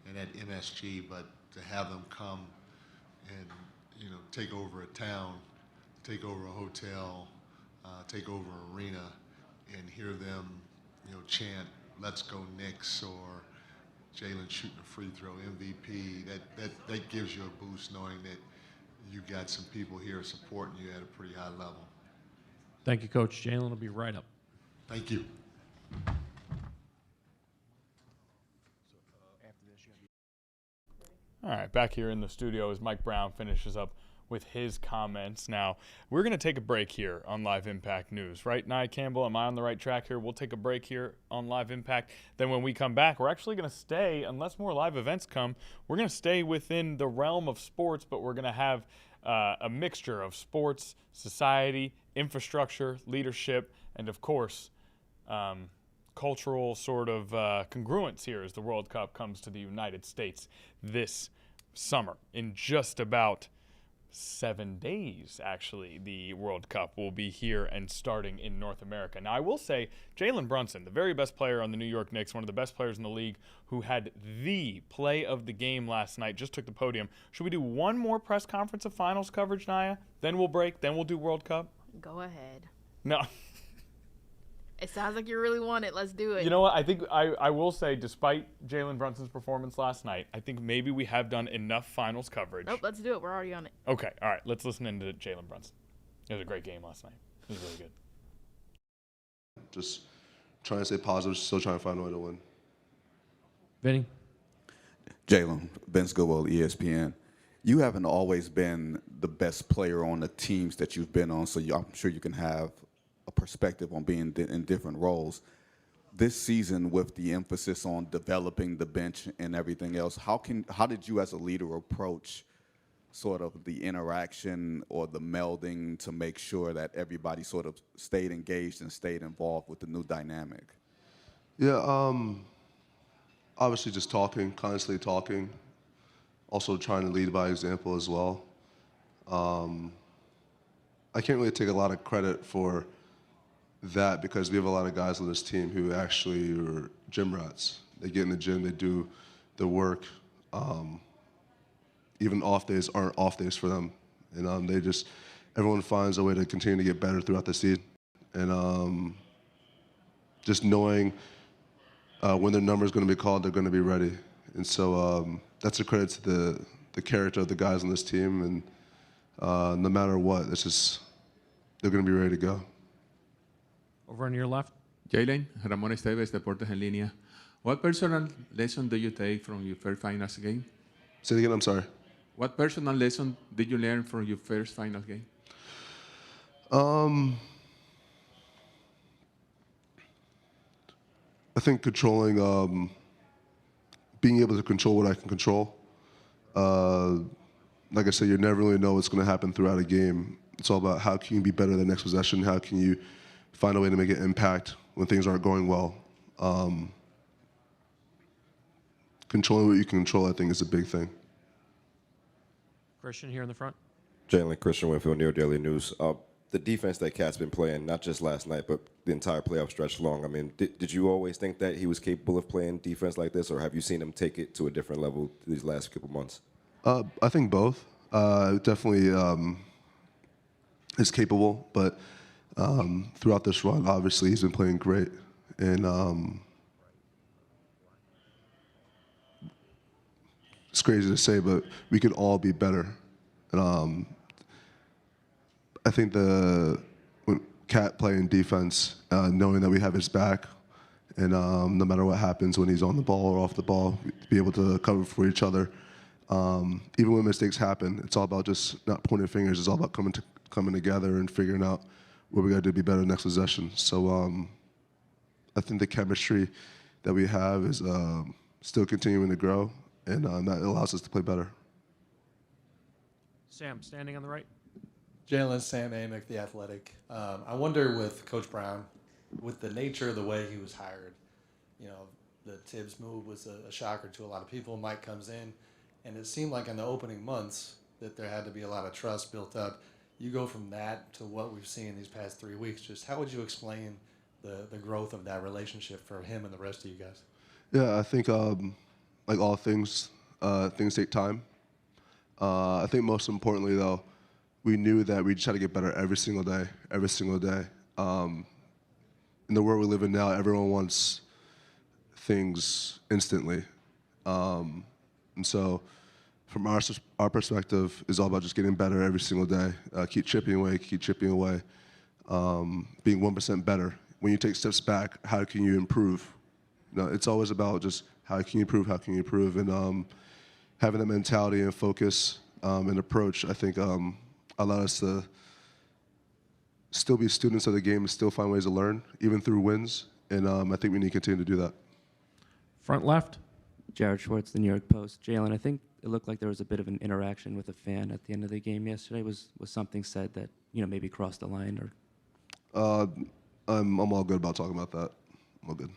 and at MSG, but to have them come and, you know, take over a town, take over a hotel, take over an arena, and hear them, you know, chant, "Let's go Knicks," or Jalen shooting a free throw, MVP. That gives you a boost knowing that you got some people here supporting you at a pretty high level. Thank you, Coach. Jalen will be right up. Thank you. All right, back here in the studio as Mike Brown finishes up with his comments. Now, we're going to take a break here on Live Impact News, right, Nia Campbell? Am I on the right track here? We'll take a break here on Live Impact. Then when we come back, we're actually going to stay, unless more live events come, we're going to stay within the realm of sports, but we're going to have a mixture of sports, society, infrastructure, leadership, and, of course, cultural sort of congruence here as the World Cup comes to the United States this summer. In just about 7 days, actually, the World Cup will be here and starting in North America. Now, I will say, Jalen Brunson, the very best player on the New York Knicks, one of the best players in the league, who had the play of the game last night, just took the podium. Should we do one more press conference of finals coverage, Nia? Then we'll break, then we'll do World Cup? Go ahead. No. It sounds like you really want it. Let's do it. You know what? I think I will say, despite Jalen Brunson's performance last night, I think maybe we have done enough finals coverage. Nope, let's do it. We're already on it. Okay, all right. Let's listen into Jalen Brunson. It was a great game last night. It was really good. Just trying to stay positive, still trying to find a way to win. Vinny? Jalen, Ben Skowell, ESPN. You haven't always been the best player on the teams that you've been on, so I'm sure you can have a perspective on being in different roles. This season, with the emphasis on developing the bench and everything else, how did you as a leader approach sort of the interaction or the melding to make sure that everybody sort of stayed engaged and stayed involved with the new dynamic? Yeah, obviously just talking, constantly talking. Also trying to lead by example as well. I can't really take a lot of credit for that because we have a lot of guys on this team who actually are gym rats. They get in the gym, they do the work. Even off days aren't off days for them. And everyone finds a way to continue to get better throughout the season. And just knowing when their number is going to be called, they're going to be ready. And so that's a credit to the character of the guys on this team. And no matter what, they're going to be ready to go. Over on your left. Jalen, Ramon Esteves, Deportes en Línea. What personal lesson do you take from your first finals game? Say it again, I'm sorry. What personal lesson did you learn from your first finals game? I think controlling, being able to control what I can control. Like I said, you never really know what's going to happen throughout a game. It's all about how can you be better the next possession, how can you find a way to make an impact when things aren't going well. Controlling what you can control, I think, is a big thing. Christian here in the front. Jalen, Christian Winfield, New York Daily News. The defense that Cat's been playing, not just last night, but the entire playoff stretch long. I mean, did you always think that he was capable of playing defense like this, or have you seen him take it to a different level these last couple months? I think both. Definitely is capable, but throughout this run, obviously, he's been playing great. And it's crazy to say, but we could all be better. And I think when Cat playing defense, knowing that we have his back, and no matter what happens when he's on the ball or off the ball, be able to cover for each other. Even when mistakes happen, it's all about just not pointing fingers. It's all about coming together and figuring out what we got to do to be better next possession. So I think the chemistry that we have is still continuing to grow. and that allows us to play better. Sam, standing on the right. Jalen, Sam Amick, The Athletic. I wonder with Coach Brown, with the nature of the way he was hired, you know, the Tibbs move was a shocker to a lot of people. Mike comes in, and it seemed like in the opening months that there had to be a lot of trust built up. You go from that to what we've seen these past 3 weeks. Just how would you explain the growth of that relationship for him and the rest of you guys? Yeah, I think like all things, things take time. I think most importantly, though, we knew that we just had to get better every single day, every single day. In the world we live in now, everyone wants things instantly. And so from our perspective, it's all about just getting better every single day. Keep chipping away, being 1% better. When you take steps back, how can you improve? You know, it's always about just how can you improve, and having that mentality and focus and approach, I think, allowed us to still be students of the game and still find ways to learn, even through wins. And I think we need to continue to do that. Front left. Jared Schwartz, the New York Post. Jalen, I think it looked like there was a bit of an interaction with a fan at the end of the game yesterday. Was something said that, you know, maybe crossed the line? Or I'm all good about talking about that. I'm all good.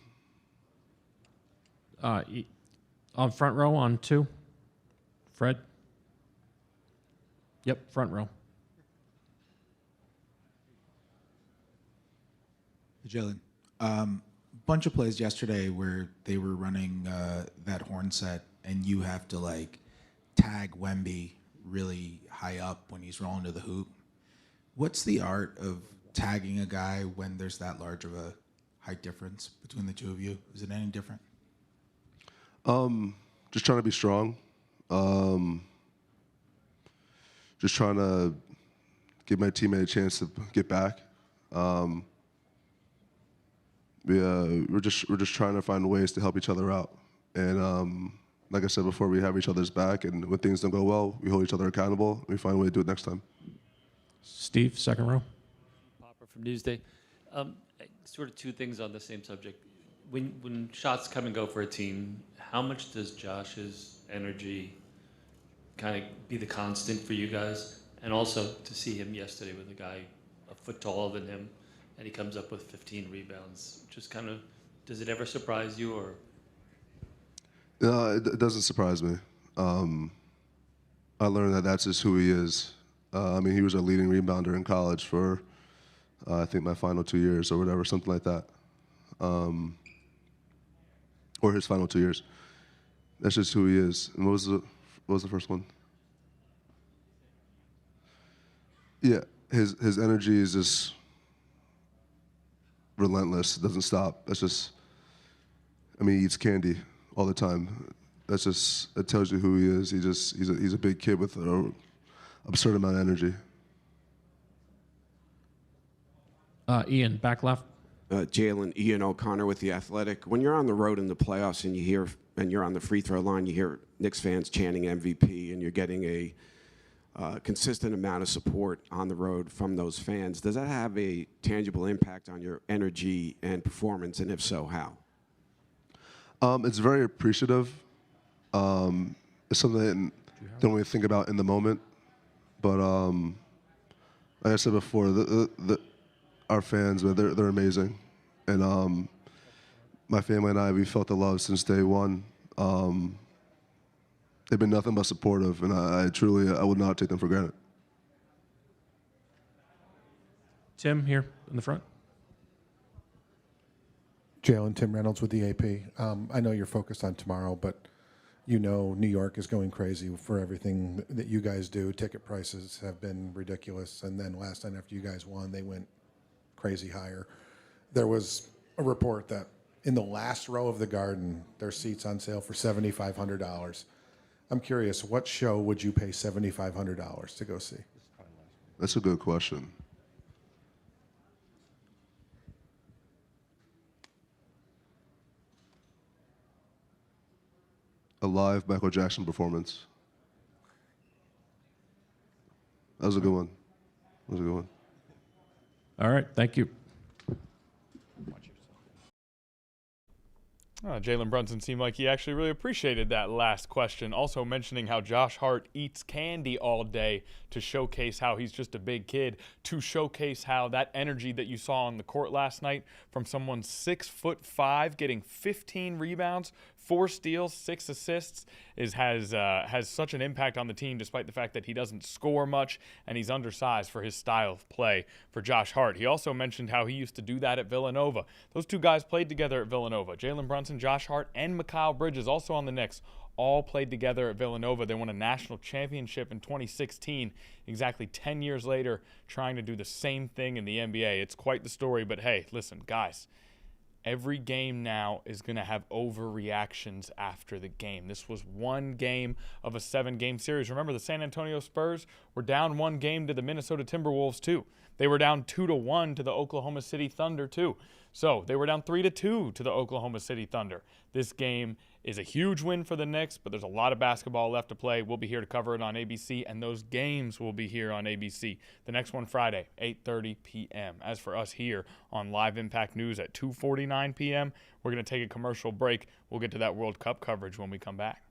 On front row on 2. Fred. Yep, front row. Jalen, bunch of plays yesterday where they were running that horn set, and you have to like tag Wemby really high up when he's rolling to the hoop. What's the art of tagging a guy when there's that large of a height difference between the two of you? Is it any different? Just trying to be strong. Just trying to give my teammate a chance to get back. We're just trying to find ways to help each other out. And like I said before, we have each other's back, and when things don't go well, we hold each other accountable. We find a way to do it next time. Steve, second row. Popper from Newsday. Sort of two things on the same subject. When shots come and go for a team, how much does Josh's energy kind of be the constant for you guys? And also to see him yesterday with a guy a foot taller than him, and he comes up with 15 rebounds. Just kind of, does it ever surprise you, or? No, it doesn't surprise me. I learned that that's just who he is. I mean, he was a leading rebounder in college for, I think, my final 2 years or whatever, something like that. Or his final 2 years. That's just who he is. And what was the first one? Yeah, his energy is just relentless. It doesn't stop. That's just, I mean, he eats candy all the time. That's just, it tells you who he is. He's a big kid with an absurd amount of energy. Ian, back left. Jalen, Ian O'Connor with The Athletic. When you're on the road in the playoffs and you're on the free throw line, you hear Knicks fans chanting MVP, and you're getting a consistent amount of support on the road from those fans. Does that have a tangible impact on your energy and performance, and if so, how? It's very appreciative. It's something I don't really think about in the moment. But like I said before, our fans, they're amazing. And my family and I, we felt the love since day one. They've been nothing but supportive, and I truly would not take them for granted. Tim, here in the front. Jalen, Tim Reynolds with the AP. I know you're focused on tomorrow, but you know New York is going crazy for everything that you guys do. Ticket prices have been ridiculous, and then last night after you guys won, they went crazy higher. There was a report that in the last row of the Garden, there's seats on sale for $7,500. I'm curious, what show would you pay $7,500 to go see? That's a good question. A live Michael Jackson performance. That was a good one. That was a good one. All right, thank you. Jalen Brunson seemed like he actually really appreciated that last question. Also mentioning how Josh Hart eats candy all day to showcase how he's just a big kid, to showcase how that energy that you saw on the court last night from someone 6'5", getting 15 rebounds, 4 steals, 6 assists, has such an impact on the team despite the fact that he doesn't score much and he's undersized for his style of play for Josh Hart. He also mentioned how he used to do that at Villanova. Those two guys played together at Villanova. Jalen Brunson, Josh Hart, and Mikal Bridges, also on the Knicks, all played together at Villanova. They won a national championship in 2016, exactly 10 years later, trying to do the same thing in the NBA. It's quite the story, but hey, listen, guys. Every game now is going to have overreactions after the game. This was one game of a 7-game series. Remember, the San Antonio Spurs were down 1 game to the Minnesota Timberwolves, too. They were down 2-1 to the Oklahoma City Thunder, too. So they were down 3-2 to the Oklahoma City Thunder. This game is a huge win for the Knicks, but there's a lot of basketball left to play. We'll be here to cover it on ABC, and those games will be here on ABC. The next one Friday, 8:30 p.m. As for us here on Live Impact News at 2:49 p.m., we're going to take a commercial break. We'll get to that World Cup coverage when we come back.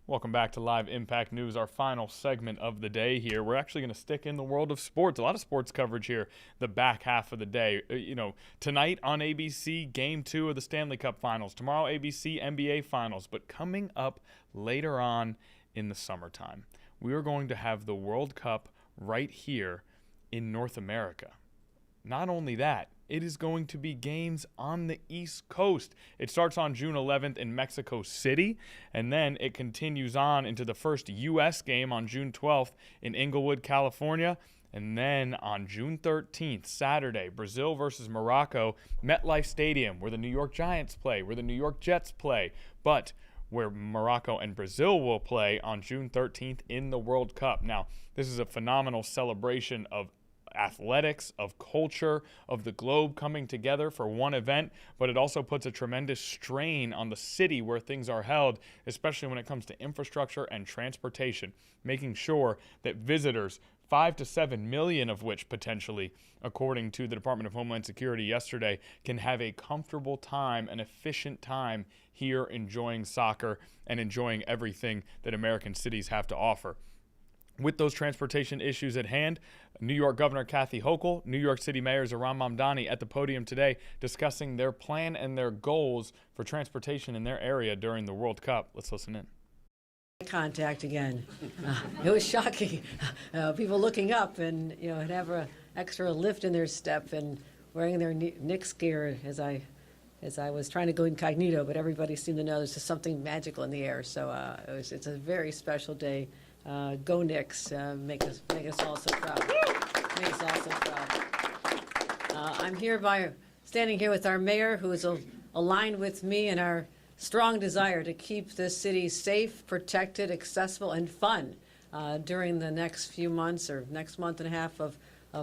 Welcome back to Live Impact News, our final segment of the day here. We're actually going to stick in the world of sports. A lot of sports coverage here the back half of the day. Tonight on ABC, Game 2 of the Stanley Cup Finals. Tomorrow, ABC, NBA Finals. But coming up later on in the summertime, we are going to have the World Cup right here in North America. Not only that, it is going to be games on the East Coast. It starts on June 11th in Mexico City, and then it continues on into the first U.S. game on June 12th in Inglewood, California. And then on June 13th, Saturday, Brazil versus Morocco, MetLife Stadium, where the New York Giants play, where the New York Jets play, but where Morocco and Brazil will play on June 13th in the World Cup. Now, this is a phenomenal celebration of athletics, of culture, of the globe coming together for one event, but it also puts a tremendous strain on the city where things are held, especially when it comes to infrastructure and transportation, making sure that visitors, 5 to 7 million of which potentially, according to the Department of Homeland Security yesterday, can have a comfortable time, an efficient time here enjoying soccer and enjoying everything that American cities have to offer. With those transportation issues at hand, New York Governor Kathy Hochul, New York City Mayor Zohran Mamdani at the podium today discussing their plan and their goals for transportation in their area during the World Cup. Let's listen in. Contact again. It was shocking. People looking up and have an extra lift in their step and wearing their Knicks gear as I was trying to go incognito, but everybody seemed to know there's just something magical in the air. So it's a very special day. Go Knicks! Make us all so proud. Make us all so proud. I'm standing here with our mayor, who is aligned with me in our strong desire to keep this city safe, protected, accessible, and fun during the next few months or next month and a half of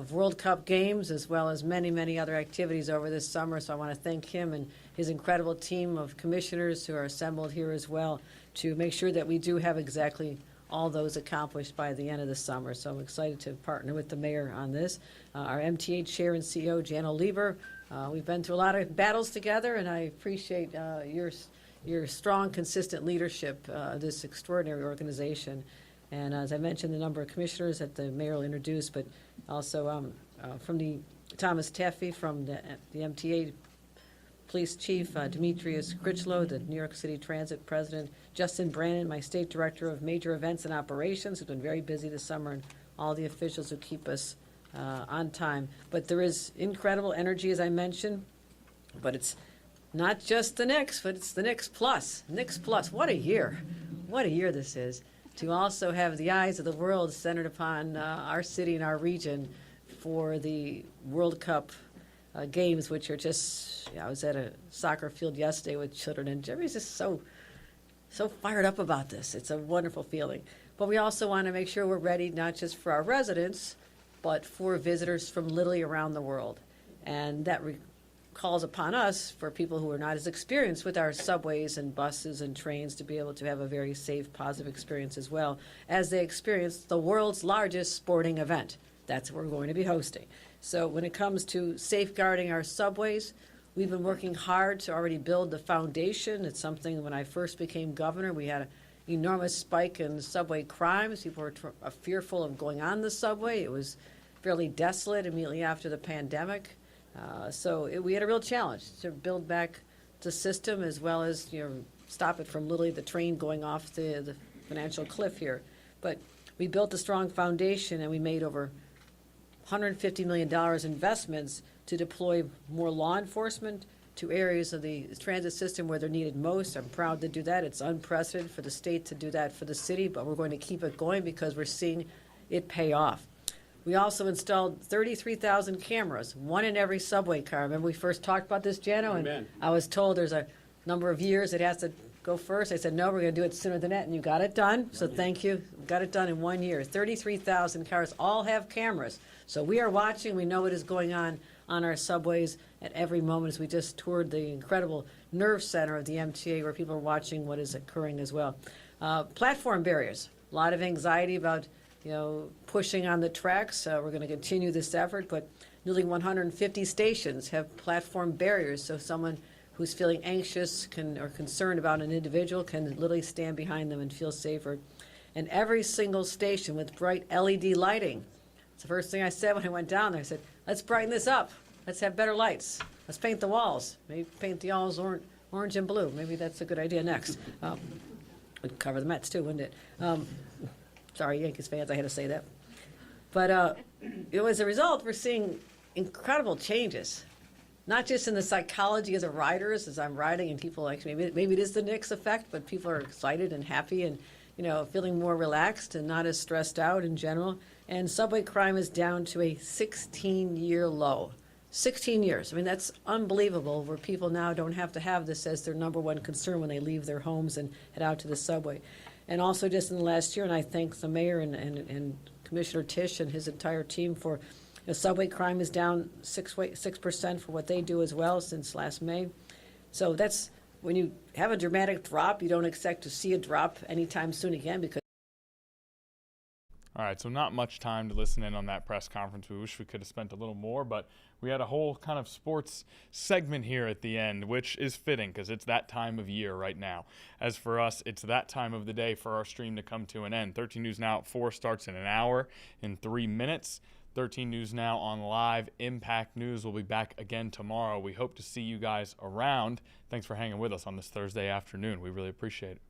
World Cup games, as well as many, many other activities over this summer. So I want to thank him and his incredible team of commissioners who are assembled here as well to make sure that we do have exactly all those accomplished by the end of the summer. So I'm excited to partner with the mayor on this. Our MTA chair and CEO, Jan Lieber. We've been through a lot of battles together, and I appreciate your strong, consistent leadership of this extraordinary organization. And as I mentioned, the number of commissioners that the mayor will introduce, but also from the Thomas Teffey, from the MTA Police Chief Demetrius Critchlow, the New York City Transit President, Justin Brannon, my State Director of Major Events and Operations, who's been very busy this summer, and all the officials who keep us on time. But there is incredible energy, as I mentioned, but it's not just the Knicks, but it's the Knicks Plus. Knicks Plus, what a year. What a year this is. To also have the eyes of the world centered upon our city and our region for the World Cup games, which are just, I was at a soccer field yesterday with children, and everybody's just so fired up about this. It's a wonderful feeling. But we also want to make sure we're ready, not just for our residents, but for visitors from literally around the world. And that calls upon us, for people who are not as experienced with our subways and buses and trains, to be able to have a very safe, positive experience as well as they experience the world's largest sporting event. That's what we're going to be hosting. So when it comes to safeguarding our subways, we've been working hard to already build the foundation. It's something, when I first became governor, we had an enormous spike in subway crimes. People were fearful of going on the subway. It was fairly desolate immediately after the pandemic. We had a real challenge to build back the system, as well as stop it from literally the train going off the financial cliff here. But we built a strong foundation, and we made over $150 million investments to deploy more law enforcement to areas of the transit system where they're needed most. I'm proud to do that. It's unprecedented for the state to do that for the city, but we're going to keep it going because we're seeing it pay off. We also installed 33,000 cameras, one in every subway car. Remember we first talked about this, Jano? And I was told there's a number of years it has to go first. I said, no, we're going to do it sooner than that, and you got it done. So thank you. We got it done in 1 year. 33,000 cars all have cameras. So we are watching. We know what is going on our subways at every moment, as we just toured the incredible nerve center of the MTA, where people are watching what is occurring as well. Platform barriers. A lot of anxiety about pushing on the tracks. We're going to continue this effort, but nearly 150 stations have platform barriers, so someone who's feeling anxious or concerned about an individual can literally stand behind them and feel safer. And every single station with bright LED lighting. It's the first thing I said when I went down there. I said, let's brighten this up. Let's have better lights. Let's paint the walls. Maybe paint the walls orange and blue. Maybe that's a good idea next. Would cover the Mets too, wouldn't it? Sorry, Yankees fans, I had to say that. But as a result, we're seeing incredible changes, not just in the psychology of the riders as I'm riding, and people maybe it is the Knicks effect, but people are excited and happy and feeling more relaxed and not as stressed out in general. And subway crime is down to a 16-year low. 16 years. I mean, that's unbelievable, where people now don't have to have this as their number one concern when they leave their homes and head out to the subway. And also just in the last year, and I thank the mayor and Commissioner Tisch and his entire team for, subway crime is down 6% for what they do as well since last May. So that's, when you have a dramatic drop, you don't expect to see a drop anytime soon again, because All right, so not much time to listen in on that press conference. We wish we could have spent a little more, but we had a whole kind of sports segment here at the end, which is fitting because it's that time of year right now. As for us, it's that time of the day for our stream to come to an end. 13 News Now at 4 starts in an hour, in 3 minutes. 13 News Now on live. Impact News will be back again tomorrow. We hope to see you guys around. Thanks for hanging with us on this Thursday afternoon. We really appreciate it.